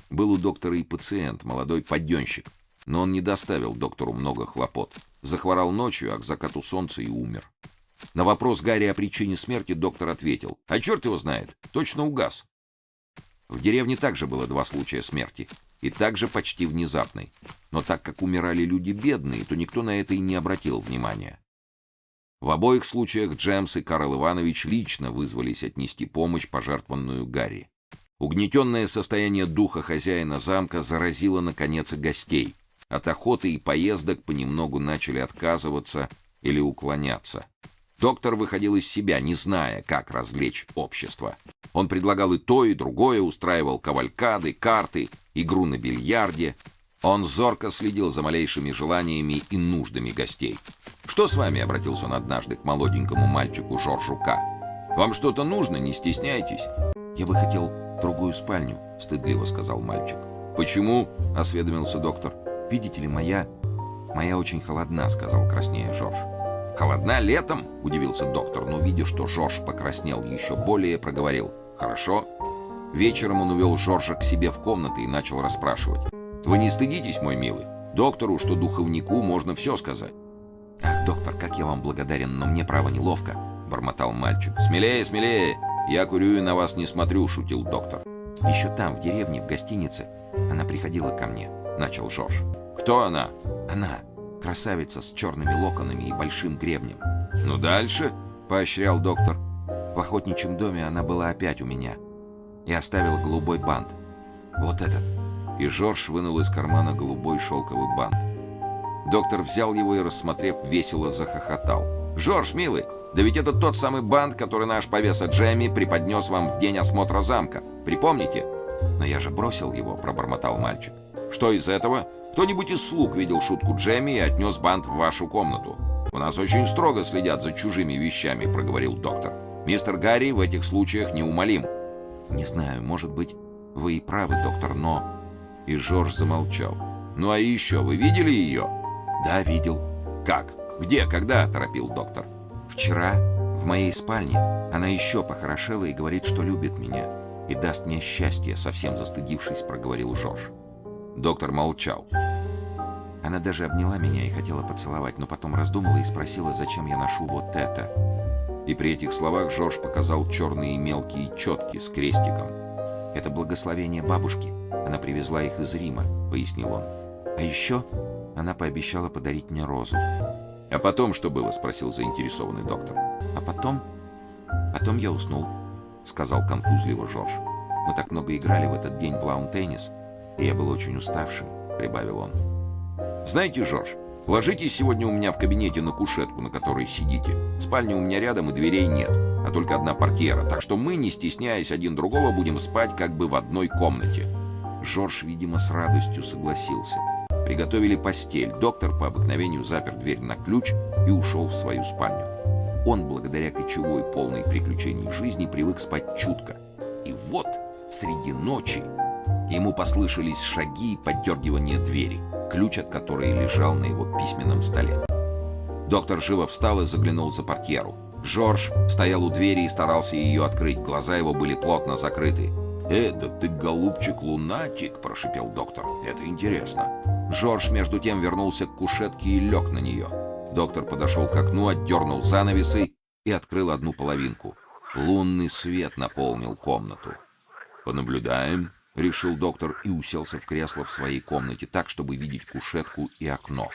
Был у доктора и пациент, молодой подденщик, но он не доставил доктору много хлопот. Захворал ночью, а к закату солнца и умер. На вопрос Гарри о причине смерти доктор ответил: «А черт его знает, точно угас». В деревне также было 2 случая смерти, и также почти внезапной. Но так как умирали люди бедные, то никто на это и не обратил внимания. В обоих случаях Джемс и Карл Иванович лично вызвались отнести помощь, пожертвованную Гарри. Угнетенное состояние духа хозяина замка заразило, наконец, и гостей. От охоты и поездок понемногу начали отказываться или уклоняться. Доктор выходил из себя, не зная, как развлечь общество. Он предлагал и то, и другое, устраивал кавалькады, карты, игру на бильярде. Он зорко следил за малейшими желаниями и нуждами гостей. «Что с вами?» — обратился он однажды к молоденькому мальчику Жоржу К. «Вам что-то нужно? Не стесняйтесь». «Я бы хотел другую спальню», — стыдливо сказал мальчик. «Почему?» — осведомился доктор. «Видите ли, моя очень холодна», — сказал краснея Жорж. «Холодна летом?» — удивился доктор, но, видя, что Жорж покраснел еще более, проговорил: «Хорошо». Вечером он увел Жоржа к себе в комнату и начал расспрашивать. «Вы не стыдитесь, мой милый? Доктору, что духовнику, можно все сказать». «Ах, доктор, как я вам благодарен, но мне, право, неловко», — бормотал мальчик. «Смелее, смелее! Я курю и на вас не смотрю», — шутил доктор. «Еще там, в деревне, в гостинице, она приходила ко мне», — начал Жорж. «Кто она?» «Она. Красавица с черными локонами и большим гребнем». «Ну дальше?» — поощрял доктор. «В охотничьем доме она была опять у меня и оставила голубой бант. Вот этот». И Жорж вынул из кармана голубой шелковый бант. Доктор взял его и, рассмотрев, весело захохотал. «Жорж, милый, да ведь это тот самый бант, который наш повеса Джемми преподнес вам в день осмотра замка. Припомните?» «Но я же бросил его», — пробормотал мальчик. «Что из этого? Кто-нибудь из слуг видел шутку Джемми и отнес бант в вашу комнату. У нас очень строго следят за чужими вещами», — проговорил доктор. «Мистер Гарри в этих случаях неумолим». «Не знаю, может быть, вы и правы, доктор, но...» И Жорж замолчал. «Ну а еще вы видели ее?» «Да, видел». «Как? Где? Когда?» — торопил доктор. «Вчера в моей спальне. Она еще похорошела и говорит, что любит меня». и даст мне счастье», — совсем застыдившись, проговорил Жорж. Доктор молчал. Она даже обняла меня и хотела поцеловать, но потом раздумала и спросила, зачем я ношу вот это. И при этих словах Жорж показал черные мелкие четки с крестиком. «Это благословение бабушки. Она привезла их из Рима», — пояснил он. «А еще она пообещала подарить мне розу». «А потом что было?» — спросил заинтересованный доктор. «А потом я уснул», — сказал конфузливо Жорж. «Мы так много играли в этот день в лаун-теннис, и я был очень уставшим», — прибавил он. «Знаете, Жорж, ложитесь сегодня у меня в кабинете на кушетку, на которой сидите. Спальня у меня рядом, и дверей нет, а только одна портьера, так что мы, не стесняясь один другого, будем спать как бы в одной комнате». Жорж, видимо, с радостью согласился. Приготовили постель. Доктор по обыкновению запер дверь на ключ и ушел в свою спальню. Он, благодаря кочевой, полной приключений жизни, привык спать чутко. И вот, среди ночи, ему послышались шаги и поддергивание двери, ключ от которой лежал на его письменном столе. Доктор живо встал и заглянул за портьеру. Жорж стоял у двери и старался ее открыть. Глаза его были плотно закрыты. «Да ты, голубчик, лунатик!» – прошипел доктор. «Это интересно». Жорж, между тем, вернулся к кушетке и лег на нее. Доктор подошел к окну, отдернул занавесы и открыл одну половинку. Лунный свет наполнил комнату. «Понаблюдаем», — решил доктор и уселся в кресло в своей комнате так, чтобы видеть кушетку и окно.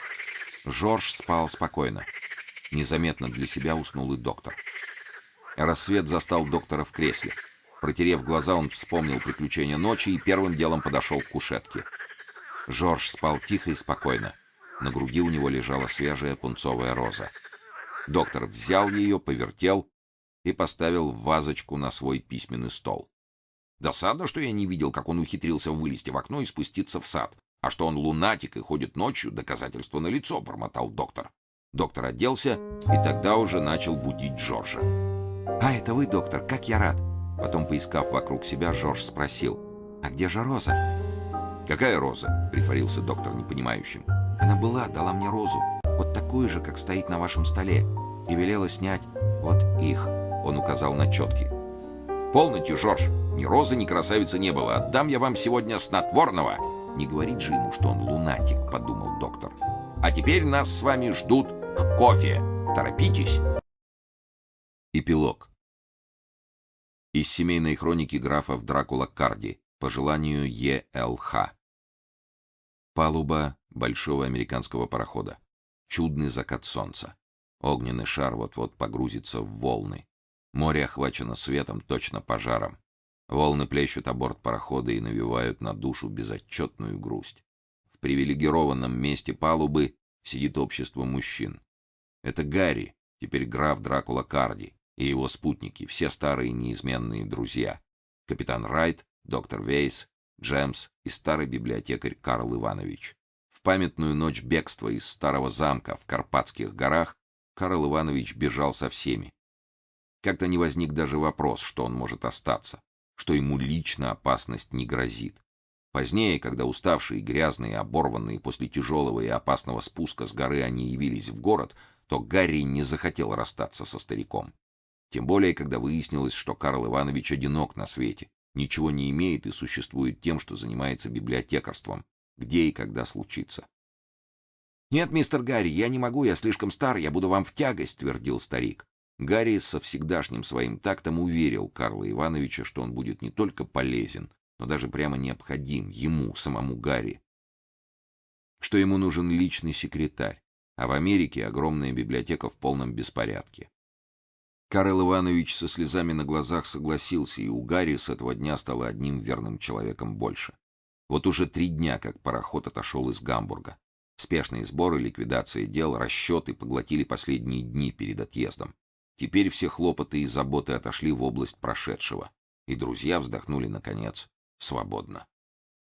Жорж спал спокойно. Незаметно для себя уснул и доктор. Рассвет застал доктора в кресле. Протерев глаза, он вспомнил приключения ночи и первым делом подошел к кушетке. Жорж спал тихо и спокойно. На груди у него лежала свежая пунцовая роза. Доктор взял ее, повертел и поставил в вазочку на свой письменный стол. «Досадно, что я не видел, как он ухитрился вылезти в окно и спуститься в сад. А что он лунатик и ходит ночью, доказательство налицо», — бормотал доктор. Доктор оделся и тогда уже начал будить Жоржа. «А, это вы, доктор, как я рад!» Потом, поискав вокруг себя, Жорж спросил: «А где же роза?» «Какая роза?» — притворился доктор непонимающим. «Она была, дала мне розу, вот такую же, как стоит на вашем столе, и велела снять вот их», — он указал на четки. «Полноте, Жорж, ни розы, ни красавицы не было. Отдам я вам сегодня снотворного». «Не говорит же ему, что он лунатик», — подумал доктор. «А теперь нас с вами ждут к кофе. Торопитесь». Эпилог. Из семейной хроники графов Дракула Карди по желанию Е.Л.Х. Палуба большого американского парохода. Чудный закат солнца. Огненный шар вот-вот погрузится в волны. Море охвачено светом, точно пожаром. Волны плещут о борт парохода и навевают на душу безотчетную грусть. В привилегированном месте палубы сидит общество мужчин. Это Гарри, теперь граф Дракула Карди, и его спутники, все старые неизменные друзья. Капитан Райт, доктор Вейс, Джемс и старый библиотекарь Карл Иванович. В памятную ночь бегства из старого замка в Карпатских горах Карл Иванович бежал со всеми. Как-то не возник даже вопрос, что он может остаться, что ему лично опасность не грозит. Позднее, когда уставшие, грязные, оборванные после тяжелого и опасного спуска с горы они явились в город, то Гарри не захотел расстаться со стариком. Тем более, когда выяснилось, что Карл Иванович одинок на свете, ничего не имеет и существует тем, что занимается библиотекарством, где и когда случится. «Нет, мистер Гарри, я не могу, я слишком стар, я буду вам в тягость», — твердил старик. Гарри со всегдашним своим тактом уверил Карла Ивановича, что он будет не только полезен, но даже прямо необходим ему, самому Гарри, что ему нужен личный секретарь, а в Америке огромная библиотека в полном беспорядке. Карл Иванович со слезами на глазах согласился, и у Гарри с этого дня стало одним верным человеком больше. Вот уже 3 дня, как пароход отошел из Гамбурга. Спешные сборы, ликвидация дел, расчеты поглотили последние дни перед отъездом. Теперь все хлопоты и заботы отошли в область прошедшего, и друзья вздохнули, наконец, свободно.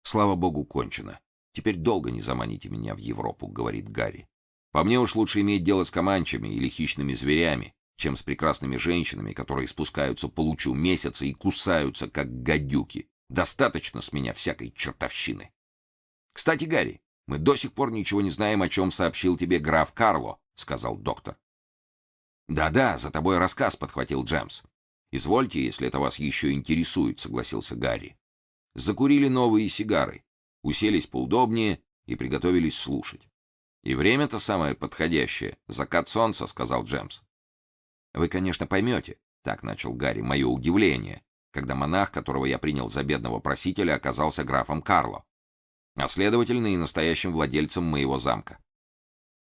«Слава богу, кончено. Теперь долго не заманите меня в Европу», — говорит Гарри. «По мне уж лучше иметь дело с команчами или хищными зверями, чем с прекрасными женщинами, которые спускаются по лучу месяца и кусаются, как гадюки. Достаточно с меня всякой чертовщины. Кстати, Гарри, мы до сих пор ничего не знаем, о чем сообщил тебе граф Карло», — сказал доктор. «Да-да, за тобой рассказ», — подхватил Джемс. «Извольте, если это вас еще интересует», — согласился Гарри. Закурили новые сигары, уселись поудобнее и приготовились слушать. «И время-то самое подходящее. Закат солнца», — сказал Джемс. «Вы, конечно, поймете», — так начал Гарри, — «мое удивление, когда монах, которого я принял за бедного просителя, оказался графом Карло, а следовательно и настоящим владельцем моего замка.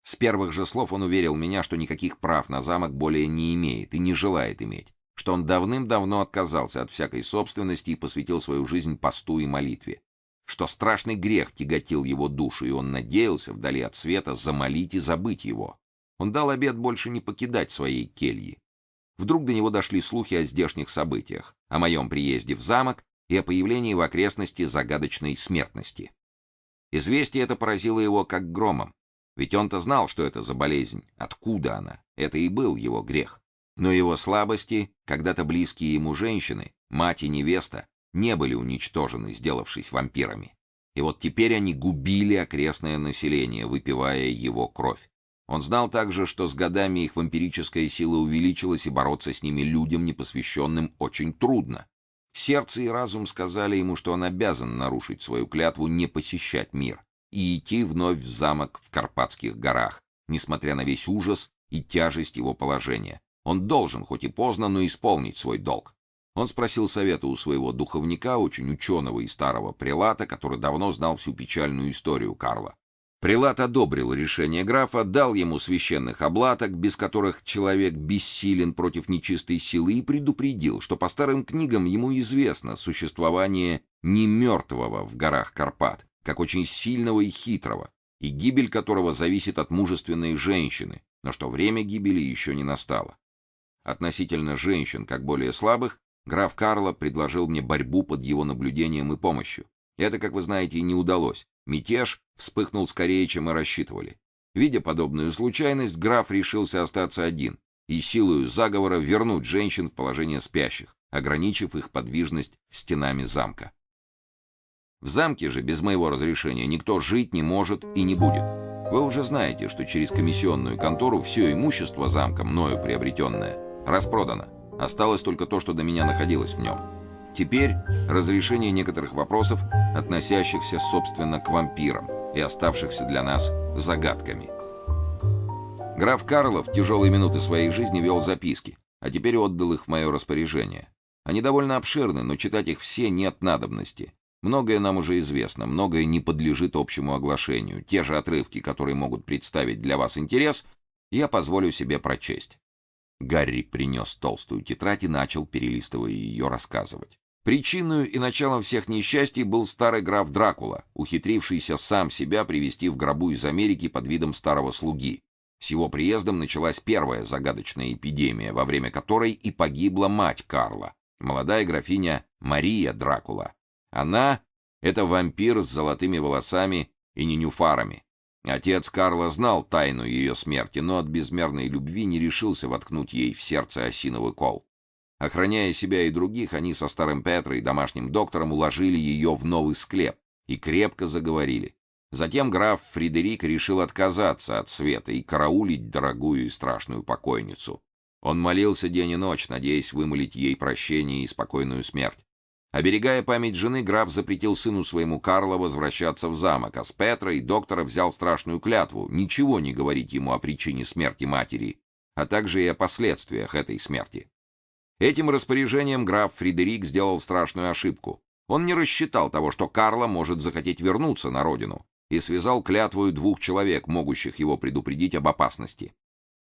С первых же слов он уверил меня, что никаких прав на замок более не имеет и не желает иметь, что он давным-давно отказался от всякой собственности и посвятил свою жизнь посту и молитве, что страшный грех тяготил его душу, и он надеялся вдали от света замолить и забыть его. Он дал обет больше не покидать своей кельи. Вдруг до него дошли слухи о здешних событиях, о моем приезде в замок и о появлении в окрестности загадочной смертности. Известие это поразило его как громом, ведь он-то знал, что это за болезнь, откуда она, это и был его грех. Но его слабости, когда-то близкие ему женщины, мать и невеста, не были уничтожены, сделавшись вампирами. И вот теперь они губили окрестное население, выпивая его кровь. Он знал также, что с годами их вампирическая сила увеличилась, и бороться с ними людям, непосвященным, очень трудно. Сердце и разум сказали ему, что он обязан нарушить свою клятву не посещать мир и идти вновь в замок в Карпатских горах, несмотря на весь ужас и тяжесть его положения. Он должен, хоть и поздно, но исполнить свой долг. Он спросил совета у своего духовника, очень ученого и старого прелата, который давно знал всю печальную историю Карла. Прелат одобрил решение графа, дал ему священных облаток, без которых человек бессилен против нечистой силы, и предупредил, что по старым книгам ему известно существование немертвого в горах Карпат, как очень сильного и хитрого, и гибель которого зависит от мужественной женщины, но что время гибели еще не настало. Относительно женщин, как более слабых, граф Карло предложил мне борьбу под его наблюдением и помощью. Это, как вы знаете, и не удалось. Мятеж вспыхнул скорее, чем мы рассчитывали. Видя подобную случайность, граф решился остаться один и силою заговора вернуть женщин в положение спящих, ограничив их подвижность стенами замка. В замке же без моего разрешения никто жить не может и не будет. Вы уже знаете, что через комиссионную контору все имущество замка, мною приобретенное, распродано. Осталось только то, что до меня находилось в нем. Теперь разрешение некоторых вопросов, относящихся, собственно, к вампирам и оставшихся для нас загадками. Граф Карло в тяжелые минуты своей жизни вел записки, а теперь отдал их в мое распоряжение. Они довольно обширны, но читать их все нет надобности. Многое нам уже известно, многое не подлежит общему оглашению. Те же отрывки, которые могут представить для вас интерес, я позволю себе прочесть. Гарри принес толстую тетрадь и начал, перелистывая ее, рассказывать. Причиной и началом всех несчастий был старый граф Дракула, ухитрившийся сам себя привезти в гробу из Америки под видом старого слуги. С его приездом началась первая загадочная эпидемия, во время которой и погибла мать Карла, молодая графиня Мария Дракула. Она — это вампир с золотыми волосами и ненюфарами. Отец Карла знал тайну ее смерти, но от безмерной любви не решился воткнуть ей в сердце осиновый кол. Охраняя себя и других, они со старым Петро и домашним доктором уложили ее в новый склеп и крепко заговорили. Затем граф Фредерик решил отказаться от света и караулить дорогую и страшную покойницу. Он молился день и ночь, надеясь вымолить ей прощение и спокойную смерть. Оберегая память жены, граф запретил сыну своему Карло возвращаться в замок, а с Петро и доктора взял страшную клятву ничего не говорить ему о причине смерти матери, а также и о последствиях этой смерти. Этим распоряжением граф Фредерик сделал страшную ошибку. Он не рассчитал того, что Карло может захотеть вернуться на родину, и связал клятвою двух человек, могущих его предупредить об опасности.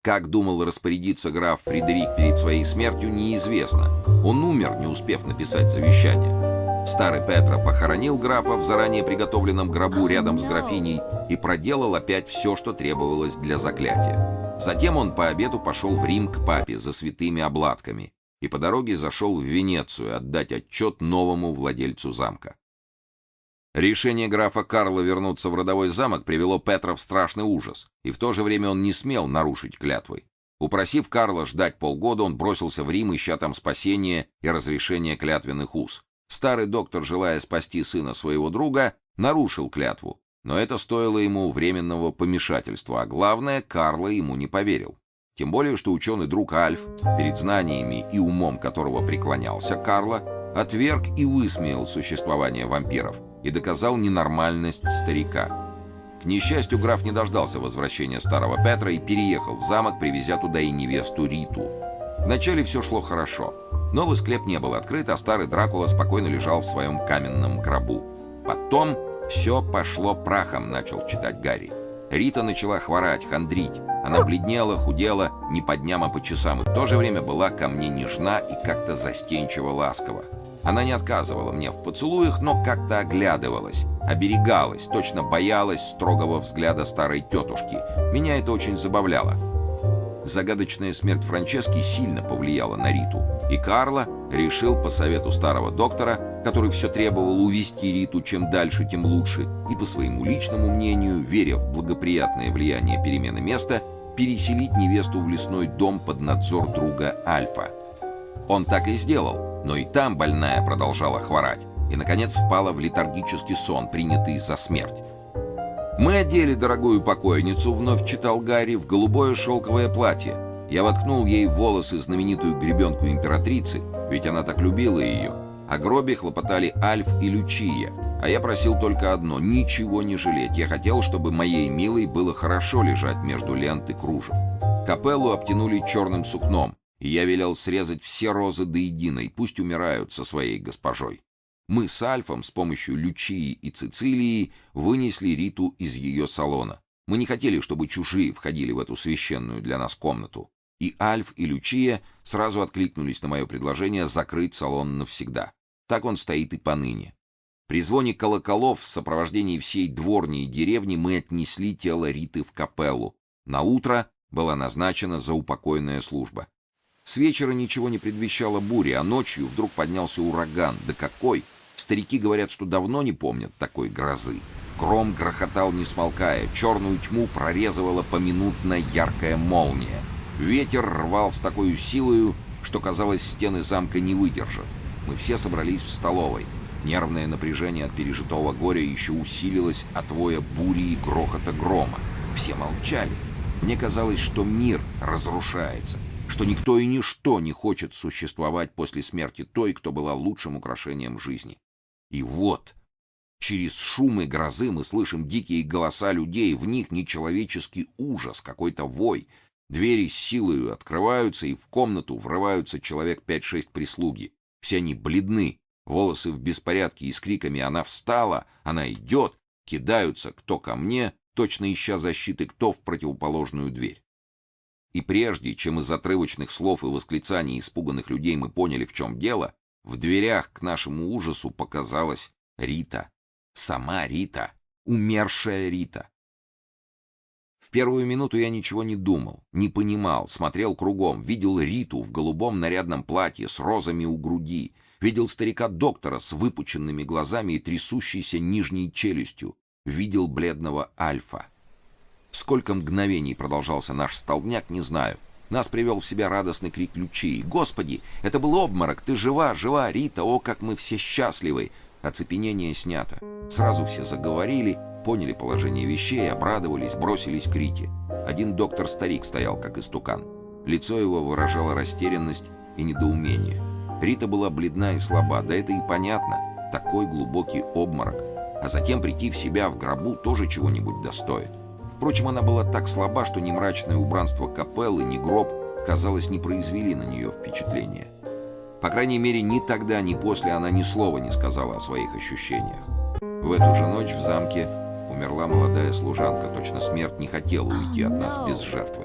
Как думал распорядиться граф Фредерик перед своей смертью, неизвестно. Он умер, не успев написать завещание. Старый Петро похоронил графа в заранее приготовленном гробу рядом с графиней и проделал опять все, что требовалось для заклятия. Затем он по обеду пошел в Рим к папе за святыми обладками и по дороге зашел в Венецию отдать отчет новому владельцу замка. Решение графа Карла вернуться в родовой замок привело Петра в страшный ужас, и в то же время он не смел нарушить клятвы. Упросив Карла ждать полгода, он бросился в Рим, ища там спасения и разрешения клятвенных уз. Старый доктор, желая спасти сына своего друга, нарушил клятву, но это стоило ему временного помешательства, а главное, Карло ему не поверил. Тем более, что ученый-друг Альф, перед знаниями и умом которого преклонялся Карло, отверг и высмеял существование вампиров и доказал ненормальность старика. К несчастью, граф не дождался возвращения старого Петра и переехал в замок, привезя туда и невесту Риту. Вначале все шло хорошо. Новый склеп не был открыт, а старый Дракула спокойно лежал в своем каменном гробу. Потом все пошло прахом, начал читать Гарри. Рита начала хворать, хандрить. Она бледнела, худела не по дням, а по часам, и в то же время была ко мне нежна и как-то застенчиво ласкова. Она не отказывала мне в поцелуях, но как-то оглядывалась, оберегалась, точно боялась строгого взгляда старой тетушки. Меня это очень забавляло. Загадочная смерть Франчески сильно повлияла на Риту, и Карло решил по совету старого доктора, который все требовал увести Риту чем дальше, тем лучше, и по своему личному мнению, веря в благоприятное влияние перемены места, переселить невесту в лесной дом под надзор друга Альфа. Он так и сделал, но и там больная продолжала хворать, и, наконец, впала в летаргический сон, принятый за смерть. «Мы одели дорогую покойницу», — вновь читал Гарри, — «в голубое шелковое платье. Я воткнул ей в волосы знаменитую гребенку императрицы, ведь она так любила ее. О гробе хлопотали Альф и Лючия, а я просил только одно — ничего не жалеть. Я хотел, чтобы моей милой было хорошо лежать между лент и кружев. Капеллу обтянули черным сукном, и я велел срезать все розы до единой, пусть умирают со своей госпожой. Мы с Альфом с помощью Лючии и Цицилии вынесли Риту из ее салона. Мы не хотели, чтобы чужие входили в эту священную для нас комнату. И Альф, и Лючия сразу откликнулись на мое предложение закрыть салон навсегда. Так он стоит и поныне. При звоне колоколов в сопровождении всей дворни и деревни мы отнесли тело Риты в капеллу. Наутро была назначена заупокойная служба. С вечера ничего не предвещало бури, а ночью вдруг поднялся ураган. Да какой! Старики говорят, что давно не помнят такой грозы. Гром грохотал не смолкая, черную тьму прорезывала поминутно яркая молния. Ветер рвал с такой силою, что, казалось, стены замка не выдержат. Мы все собрались в столовой. Нервное напряжение от пережитого горя еще усилилось от воя бури и грохота грома. Все молчали. Мне казалось, что мир разрушается, что никто и ничто не хочет существовать после смерти той, кто была лучшим украшением жизни. И вот, через шумы грозы мы слышим дикие голоса людей, в них нечеловеческий ужас, какой-то вой. Двери с силою открываются, и в комнату врываются человек 5-6 прислуги. Все они бледны, волосы в беспорядке, и с криками «Она встала! Она идет!» кидаются кто ко мне, точно ища защиты, кто в противоположную дверь. И прежде, чем из отрывочных слов и восклицаний испуганных людей мы поняли, в чем дело, в дверях к нашему ужасу показалась Рита. Сама Рита. Умершая Рита. В первую минуту я ничего не думал, не понимал, смотрел кругом, видел Риту в голубом нарядном платье с розами у груди, видел старика-доктора с выпученными глазами и трясущейся нижней челюстью, видел бледного Альфа. Сколько мгновений продолжался наш столбняк, не знаю. Нас привел в себя радостный крик Лючии. «Господи, это был обморок! Ты жива, жива, Рита! О, как мы все счастливы!» Оцепенение снято. Сразу все заговорили, поняли положение вещей, обрадовались, бросились к Рите. Один доктор-старик стоял, как истукан. Лицо его выражало растерянность и недоумение. Рита была бледна и слаба, да это и понятно. Такой глубокий обморок. А затем прийти в себя в гробу тоже чего-нибудь достоит. Впрочем, она была так слаба, что ни мрачное убранство капеллы, ни гроб, казалось, не произвели на нее впечатления. По крайней мере, ни тогда, ни после она ни слова не сказала о своих ощущениях. В эту же ночь в замке умерла молодая служанка, точно смерть не хотела уйти от нас без жертвы.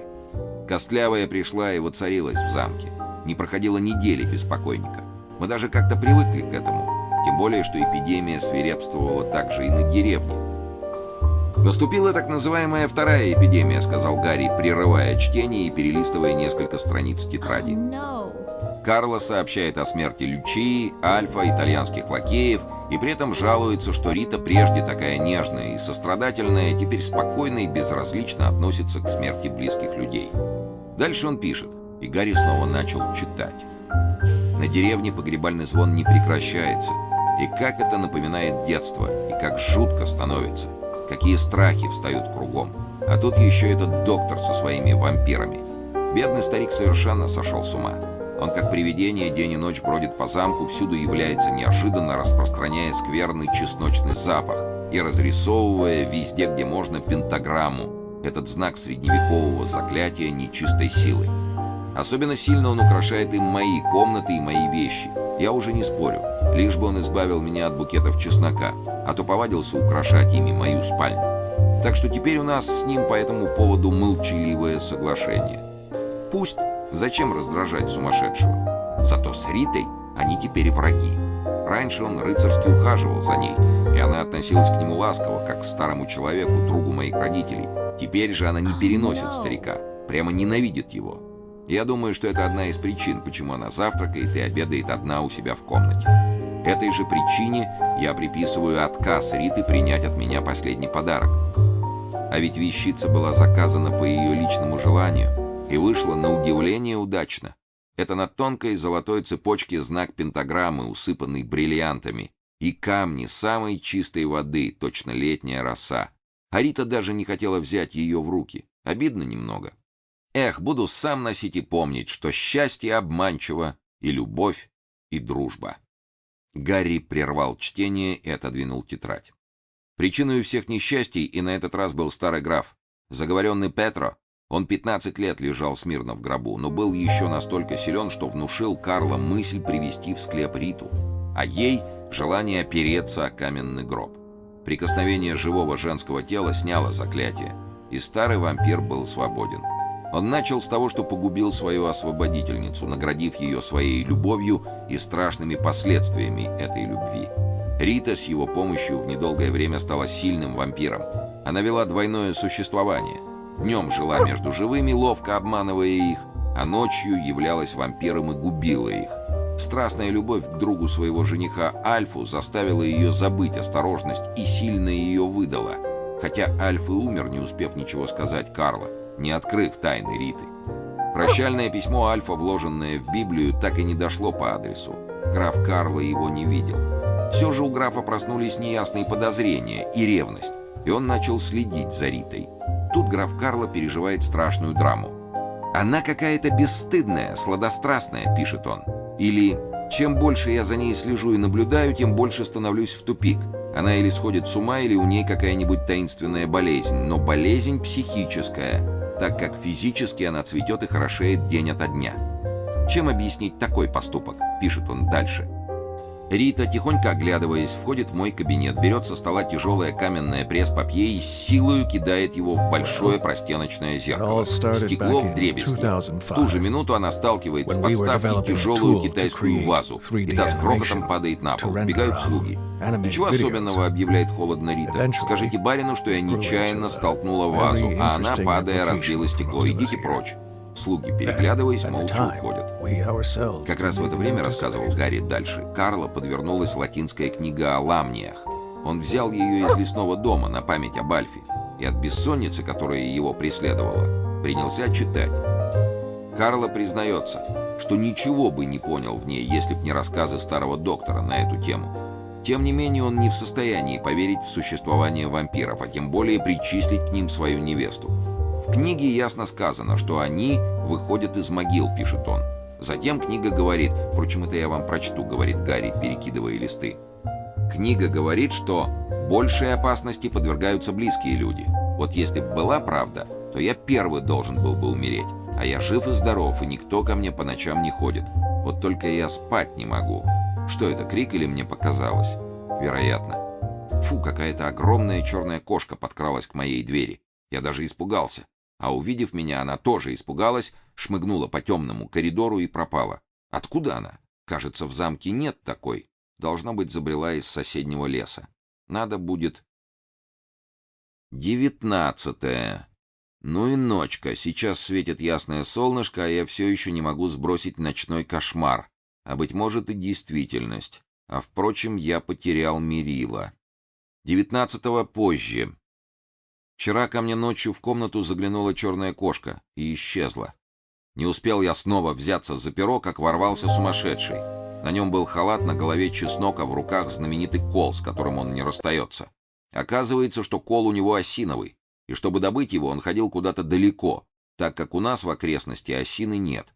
Костлявая пришла и воцарилась в замке. Не проходило недели без покойника. Мы даже как-то привыкли к этому, тем более, что эпидемия свирепствовала также и на деревне. «Наступила так называемая вторая эпидемия», — сказал Гарри, прерывая чтение и перелистывая несколько страниц тетради. Карло сообщает о смерти Лючии, Альфа, итальянских лакеев, и при этом жалуется, что Рита, прежде такая нежная и сострадательная, теперь спокойно и безразлично относится к смерти близких людей. Дальше он пишет, и Гарри снова начал читать. На деревне погребальный звон не прекращается, и как это напоминает детство, и как жутко становится. Какие страхи встают кругом. А тут еще этот доктор со своими вампирами. Бедный старик совершенно сошел с ума. Он как привидение день и ночь бродит по замку, всюду является неожиданно, распространяя скверный чесночный запах и разрисовывая везде, где можно, пентаграмму, этот знак средневекового заклятия нечистой силы. Особенно сильно он украшает им мои комнаты и мои вещи. Я уже не спорю, лишь бы он избавил меня от букетов чеснока, а то повадился украшать ими мою спальню. Так что теперь у нас с ним по этому поводу молчаливое соглашение. Пусть. Зачем раздражать сумасшедшего? Зато с Ритой они теперь враги. Раньше он рыцарски ухаживал за ней, и она относилась к нему ласково, как к старому человеку, другу моих родителей. Теперь же она не переносит старика, прямо ненавидит его. Я думаю, что это одна из причин, почему она завтракает и обедает одна у себя в комнате. Этой же причине я приписываю отказ Риты принять от меня последний подарок. А ведь вещица была заказана по ее личному желанию и вышла на удивление удачно. Это на тонкой золотой цепочке знак пентаграммы, усыпанный бриллиантами, и камни самой чистой воды, точно летняя роса. А Рита даже не хотела взять ее в руки. Обидно немного. Эх, буду сам носить и помнить, что счастье обманчиво, и любовь, и дружба. Гарри прервал чтение и отодвинул тетрадь. Причиной всех несчастий и на этот раз был старый граф. Заговоренный Петро. Он 15 лет лежал смирно в гробу, но был еще настолько силен, что внушил Карло мысль привести в склеп Риту, а ей желание опереться о каменный гроб. Прикосновение живого женского тела сняло заклятие, и старый вампир был свободен. Он начал с того, что погубил свою освободительницу, наградив ее своей любовью и страшными последствиями этой любви. Рита с его помощью в недолгое время стала сильным вампиром. Она вела двойное существование. Днем жила между живыми, ловко обманывая их, а ночью являлась вампиром и губила их. Страстная любовь к другу своего жениха Альфу заставила ее забыть осторожность и сильно ее выдала, хотя Альф и умер, не успев ничего сказать Карло, не открыв тайны Риты. Прощальное письмо Альфа, вложенное в Библию, так и не дошло по адресу. Граф Карло его не видел. Все же у графа проснулись неясные подозрения и ревность, и он начал следить за Ритой. Тут граф Карло переживает страшную драму. «Она какая-то бесстыдная, сладострастная», — пишет он. Или «Чем больше я за ней слежу и наблюдаю, тем больше становлюсь в тупик. Она или сходит с ума, или у ней какая-нибудь таинственная болезнь, но болезнь психическая, так как физически она цветет и хорошеет день ото дня». Чем объяснить такой поступок, пишет он дальше. Рита, тихонько оглядываясь, входит в мой кабинет, берет со стола тяжелое каменное пресс-папье и с силою кидает его в большое простеночное зеркало. Стекло вдребезги. В ту же минуту она сталкивает с подставки тяжелую китайскую вазу, и та с грохотом падает на пол. Вбегают слуги. «Ничего особенного», — объявляет холодно Рита. «Скажите барину, что я нечаянно столкнула вазу, а она, падая, разбила стекло. Идите прочь». Слуги, переглядываясь, молча уходят. Как раз в это время, рассказывал Гарри дальше, Карло подвернулась латинская книга о ламниях. Он взял ее из лесного дома на память об Альфе, и от бессонницы, которая его преследовала, принялся читать. Карло признается, что ничего бы не понял в ней, если б не рассказы старого доктора на эту тему. Тем не менее, он не в состоянии поверить в существование вампиров, а тем более причислить к ним свою невесту. В книге ясно сказано, что они выходят из могил, пишет он. Затем книга говорит, впрочем, это я вам прочту, говорит Гарри, перекидывая листы. Книга говорит, что большей опасности подвергаются близкие люди. Вот если бы была правда, то я первый должен был бы умереть. А я жив и здоров, и никто ко мне по ночам не ходит. Вот только я спать не могу. Что это, крик или мне показалось? Вероятно. Фу, какая-то огромная черная кошка подкралась к моей двери. Я даже испугался. А увидев меня, она тоже испугалась, шмыгнула по темному коридору и пропала. Откуда она? Кажется, в замке нет такой. Должно быть, забрела из соседнего леса. Надо будет... 19. Ну и ночка. Сейчас светит ясное солнышко, а я все еще не могу сбросить ночной кошмар. А, быть может, и действительность. А, впрочем, я потерял мерила. 19-го позже. Вчера ко мне ночью в комнату заглянула черная кошка и исчезла. Не успел я снова взяться за перо, как ворвался сумасшедший. На нем был халат, на голове чеснок, а в руках знаменитый кол, с которым он не расстается. Оказывается, что кол у него осиновый, и чтобы добыть его, он ходил куда-то далеко. так как у нас в окрестности осины нет.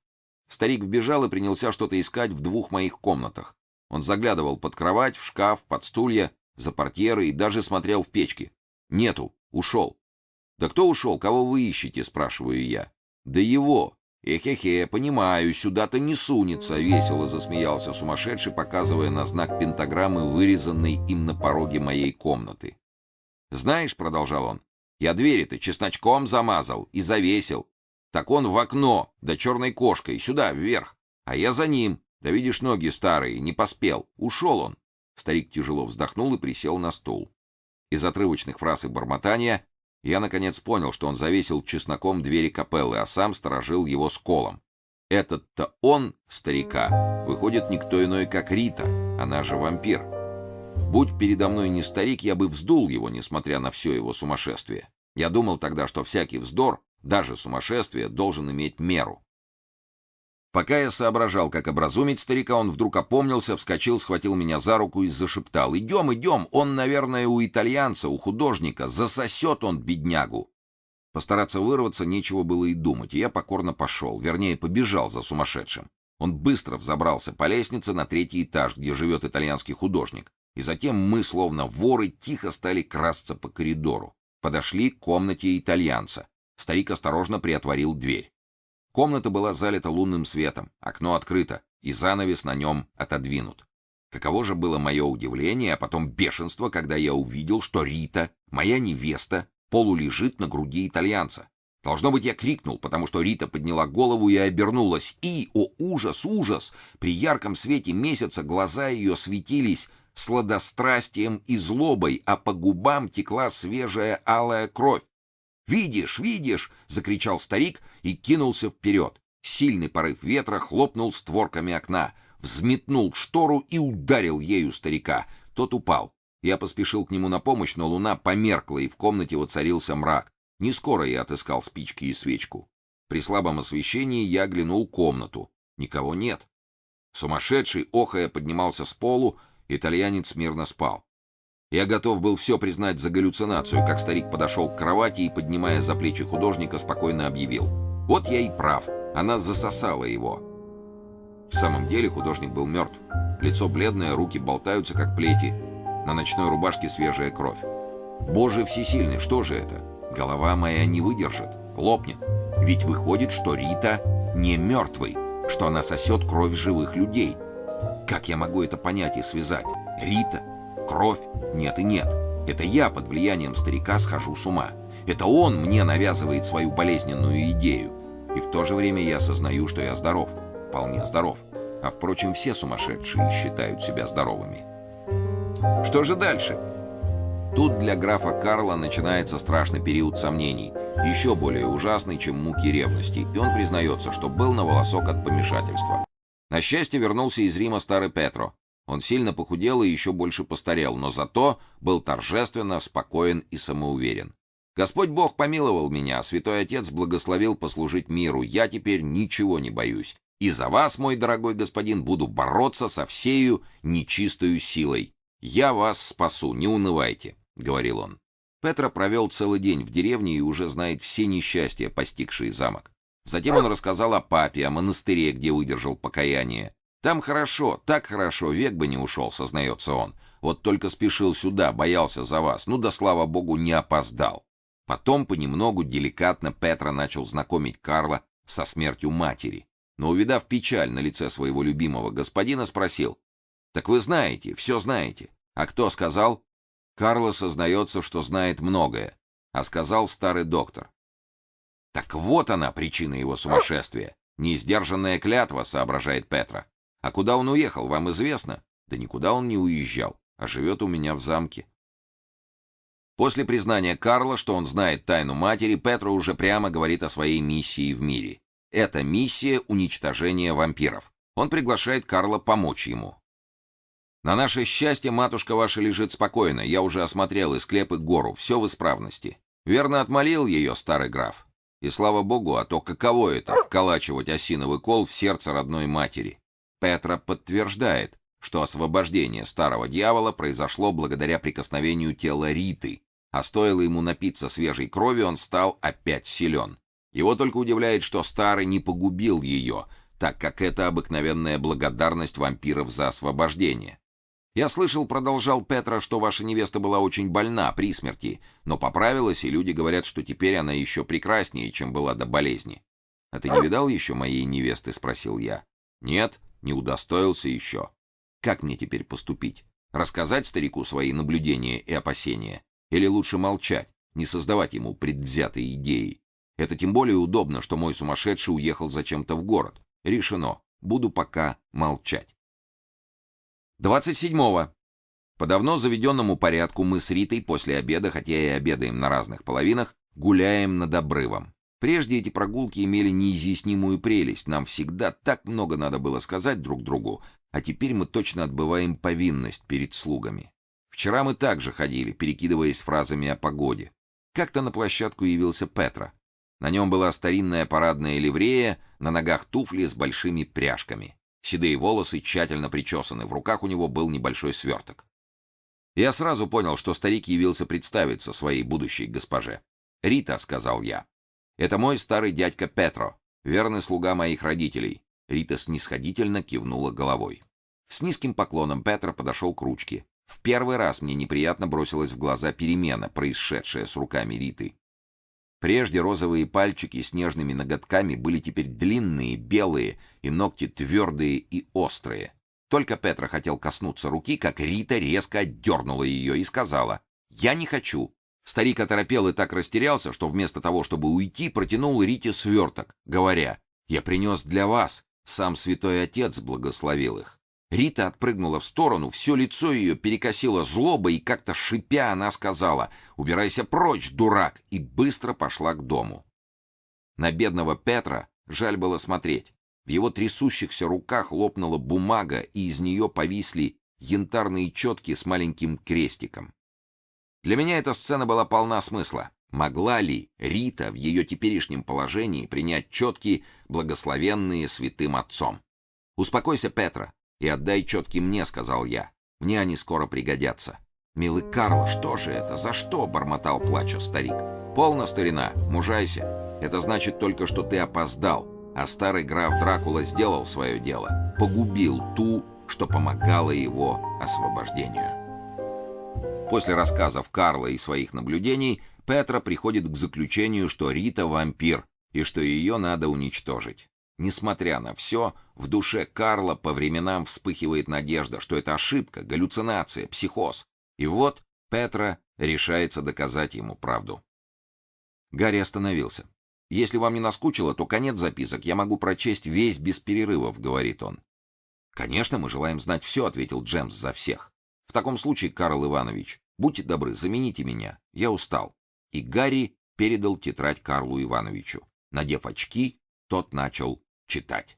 Старик вбежал и принялся что-то искать в 2 моих комнатах. Он заглядывал под кровать, в шкаф, под стулья, за портьеры и даже смотрел в печки. Нету, ушел. «Да кто ушел? Кого вы ищете?» — спрашиваю я. «Да его!» «Эхе-хе, понимаю, сюда-то не сунется», — весело засмеялся сумасшедший, показывая на знак пентаграммы, вырезанный им на пороге моей комнаты. «Знаешь», — продолжал он, — «я двери-то чесночком замазал и завесил. Так он в окно, да черной кошкой, сюда, вверх. А я за ним. Да видишь, ноги старые, не поспел. Ушел он». Старик тяжело вздохнул и присел на стул. Из отрывочных фраз и бормотания я, наконец, понял, что он завесил чесноком двери капеллы, а сам сторожил его с колом. Этот-то он, старика, выходит никто иной, как Рита, она же вампир. Будь передо мной не старик, я бы вздул его, несмотря на все его сумасшествие. Я думал тогда, что всякий вздор, даже сумасшествие, должен иметь меру. Пока я соображал, как образумить старика, он вдруг опомнился, вскочил, схватил меня за руку и зашептал: «Идем, идем, он, наверное, у итальянца, у художника, засосет он беднягу». Постараться вырваться нечего было и думать, и я покорно пошел, вернее, побежал за сумасшедшим. Он быстро взобрался по лестнице на 3-й этаж, где живет итальянский художник, и затем мы, словно воры, тихо стали красться по коридору. Подошли к комнате итальянца. Старик осторожно приотворил дверь. Комната была залита лунным светом, окно открыто, и занавес на нем отодвинут. Каково же было мое удивление, а потом бешенство, когда я увидел, что Рита, моя невеста, полулежит на груди итальянца. Должно быть, я крикнул, потому что Рита подняла голову и обернулась, и, о ужас, ужас, при ярком свете месяца глаза ее светились сладострастием и злобой, а по губам текла свежая алая кровь. «Видишь, видишь!» — закричал старик и кинулся вперед. Сильный порыв ветра хлопнул створками окна, взметнул штору и ударил ею старика. Тот упал. Я поспешил к нему на помощь, но луна померкла, и в комнате воцарился мрак. Не скоро я отыскал спички и свечку. При слабом освещении я оглянул комнату. Никого нет. Сумасшедший, охая, поднимался с полу, итальянец мирно спал. Я готов был все признать за галлюцинацию, как старик подошел к кровати и, поднимая за плечи художника, спокойно объявил: «Вот я и прав, она засосала его». В самом деле художник был мертв. Лицо бледное, руки болтаются, как плети. На ночной рубашке свежая кровь. Боже всесильный, что же это? Голова моя не выдержит, лопнет. Ведь выходит, что Рита не мертвый, что она сосет кровь живых людей. Как я могу это понять и связать? Рита? Кровь? Нет и нет. Это я под влиянием старика схожу с ума. Это он мне навязывает свою болезненную идею. И в то же время я осознаю, что я здоров. Вполне здоров. А впрочем, все сумасшедшие считают себя здоровыми. Что же дальше? Тут для графа Карла начинается страшный период сомнений, еще более ужасный, чем муки ревности, и он признается, что был на волосок от помешательства. На счастье, вернулся из Рима старый Петро. Он сильно похудел и еще больше постарел, но зато был торжественно спокоен и самоуверен. «Господь Бог помиловал меня, а Святой Отец благословил послужить миру. Я теперь ничего не боюсь. И за вас, мой дорогой господин, буду бороться со всею нечистою силой. Я вас спасу, не унывайте», — говорил он. Петро провел целый день в деревне и уже знает все несчастья, постигшие замок. Затем он рассказал о папе, о монастыре, где выдержал покаяние. «Там хорошо, так хорошо, век бы не ушел», — сознается он. «Вот только спешил сюда, боялся за вас. Ну да, слава богу, не опоздал». Потом понемногу, деликатно Петро начал знакомить Карла со смертью матери. Но, увидав печаль на лице своего любимого господина, спросил: «Так вы знаете, все знаете. А кто сказал?» Карло сознается, что знает многое, а сказал старый доктор. «Так вот она, причина его сумасшествия. Несдержанная клятва», — соображает Петро. «А куда он уехал, вам известно?» «Да никуда он не уезжал, а живет у меня в замке». После признания Карла, что он знает тайну матери, Петро уже прямо говорит о своей миссии в мире. Это миссия уничтожения вампиров. Он приглашает Карла помочь ему. «На наше счастье, матушка ваша лежит спокойно. Я уже осмотрел и склеп, и гору. Все в исправности. Верно отмолил ее старый граф. И слава богу, а то каково это — вколачивать осиновый кол в сердце родной матери». Петро подтверждает, что освобождение старого дьявола произошло благодаря прикосновению тела Риты, а стоило ему напиться свежей крови, он стал опять силен. Его только удивляет, что старый не погубил ее, так как это обыкновенная благодарность вампиров за освобождение. «Я слышал, — продолжал Петра, — что ваша невеста была очень больна при смерти, но поправилась, и люди говорят, что теперь она еще прекраснее, чем была до болезни». «А ты не видал еще моей невесты?» — спросил я. «Нет, не удостоился еще. Как мне теперь поступить? Рассказать старику свои наблюдения и опасения? Или лучше молчать, не создавать ему предвзятые идеи? Это тем более удобно, что мой сумасшедший уехал зачем-то в город. Решено. Буду пока молчать». 27-го. По давно заведенному порядку мы с Ритой после обеда, хотя и обедаем на разных половинах, гуляем над обрывом. Прежде эти прогулки имели неизъяснимую прелесть, нам всегда так много надо было сказать друг другу, а теперь мы точно отбываем повинность перед слугами. Вчера мы также ходили, перекидываясь фразами о погоде. Как-то на площадку явился Петра. На нем была старинная парадная ливрея, на ногах туфли с большими пряжками. Седые волосы тщательно причесаны, в руках у него был небольшой сверток. Я сразу понял, что старик явился представиться своей будущей госпоже. «Рита», — сказал я, — «это мой старый дядька Петро, верный слуга моих родителей». Рита снисходительно кивнула головой. С низким поклоном Петро подошел к ручке. В первый раз мне неприятно бросилась в глаза перемена, происшедшая с руками Риты. Прежде розовые пальчики с нежными ноготками были теперь длинные, белые, и ногти твердые и острые. Только Петра хотел коснуться руки, как Рита резко отдернула ее и сказала: «Я не хочу». Старик оторопел и так растерялся, что вместо того, чтобы уйти, протянул Рите сверток, говоря: «Я принес для вас, сам Святой Отец благословил их». Рита отпрыгнула в сторону, все лицо ее перекосило злобой, и как-то шипя она сказала: «Убирайся прочь, дурак!» и быстро пошла к дому. На бедного Петра жаль было смотреть. В его трясущихся руках лопнула бумага, и из нее повисли янтарные четки с маленьким крестиком. Для меня эта сцена была полна смысла. Могла ли Рита в ее теперешнем положении принять четки, благословенные святым отцом? «Успокойся, Петра, и отдай четки мне», — сказал я. «Мне они скоро пригодятся». «Милый Карл, что же это? За что?» — бормотал плача старик. «Полно, старина, мужайся. Это значит только, что ты опоздал, а старый граф Дракула сделал свое дело, погубил ту, что помогала его освобождению». После рассказов Карла и своих наблюдений Петра приходит к заключению, что Рита вампир и что ее надо уничтожить. Несмотря на все, в душе Карла по временам вспыхивает надежда, что это ошибка, галлюцинация, психоз. И вот Петра решается доказать ему правду. Гарри остановился. «Если вам не наскучило, то конец записок я могу прочесть весь без перерывов», — говорит он. «Конечно, мы желаем знать все», — ответил Джемс за всех. «В таком случае, Карл Иванович, будьте добры, замените меня. Я устал». И Гарри передал тетрадь Карлу Ивановичу. Надев очки, тот начал читать.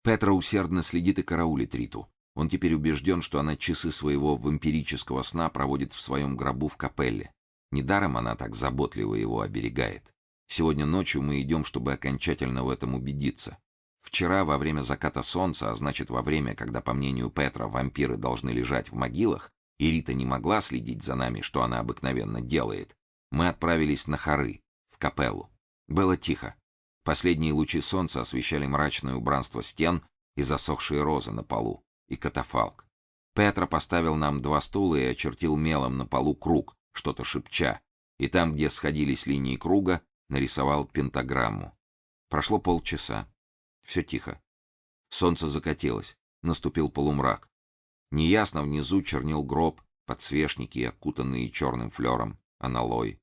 Петра усердно следит и караулит Риту. Он теперь убежден, что она часы своего вампирического сна проводит в своем гробу в капелле. Недаром она так заботливо его оберегает. Сегодня ночью мы идем, чтобы окончательно в этом убедиться. Вчера, во время заката солнца, а значит во время, когда, по мнению Петра, вампиры должны лежать в могилах, и Рита не могла следить за нами, что она обыкновенно делает, мы отправились на хоры, в капеллу. Было тихо. Последние лучи солнца освещали мрачное убранство стен и засохшие розы на полу, и катафалк. Петра поставил нам 2 стула и очертил мелом на полу круг, что-то шепча, и там, где сходились линии круга, нарисовал пентаграмму. Прошло полчаса. Все тихо. Солнце закатилось, наступил полумрак. Неясно внизу чернил гроб, подсвечники, окутанные черным флером, аналой.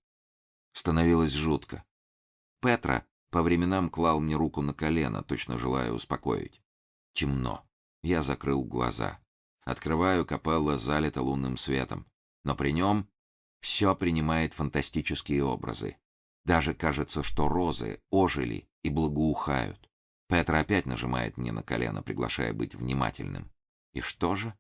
Становилось жутко. Петра по временам клал мне руку на колено, точно желая успокоить. Темно. Я закрыл глаза. Открываю, капелла залита лунным светом. Но при нем все принимает фантастические образы. Даже кажется, что розы ожили и благоухают. Петра опять нажимает мне на колено, приглашая быть внимательным. И что же?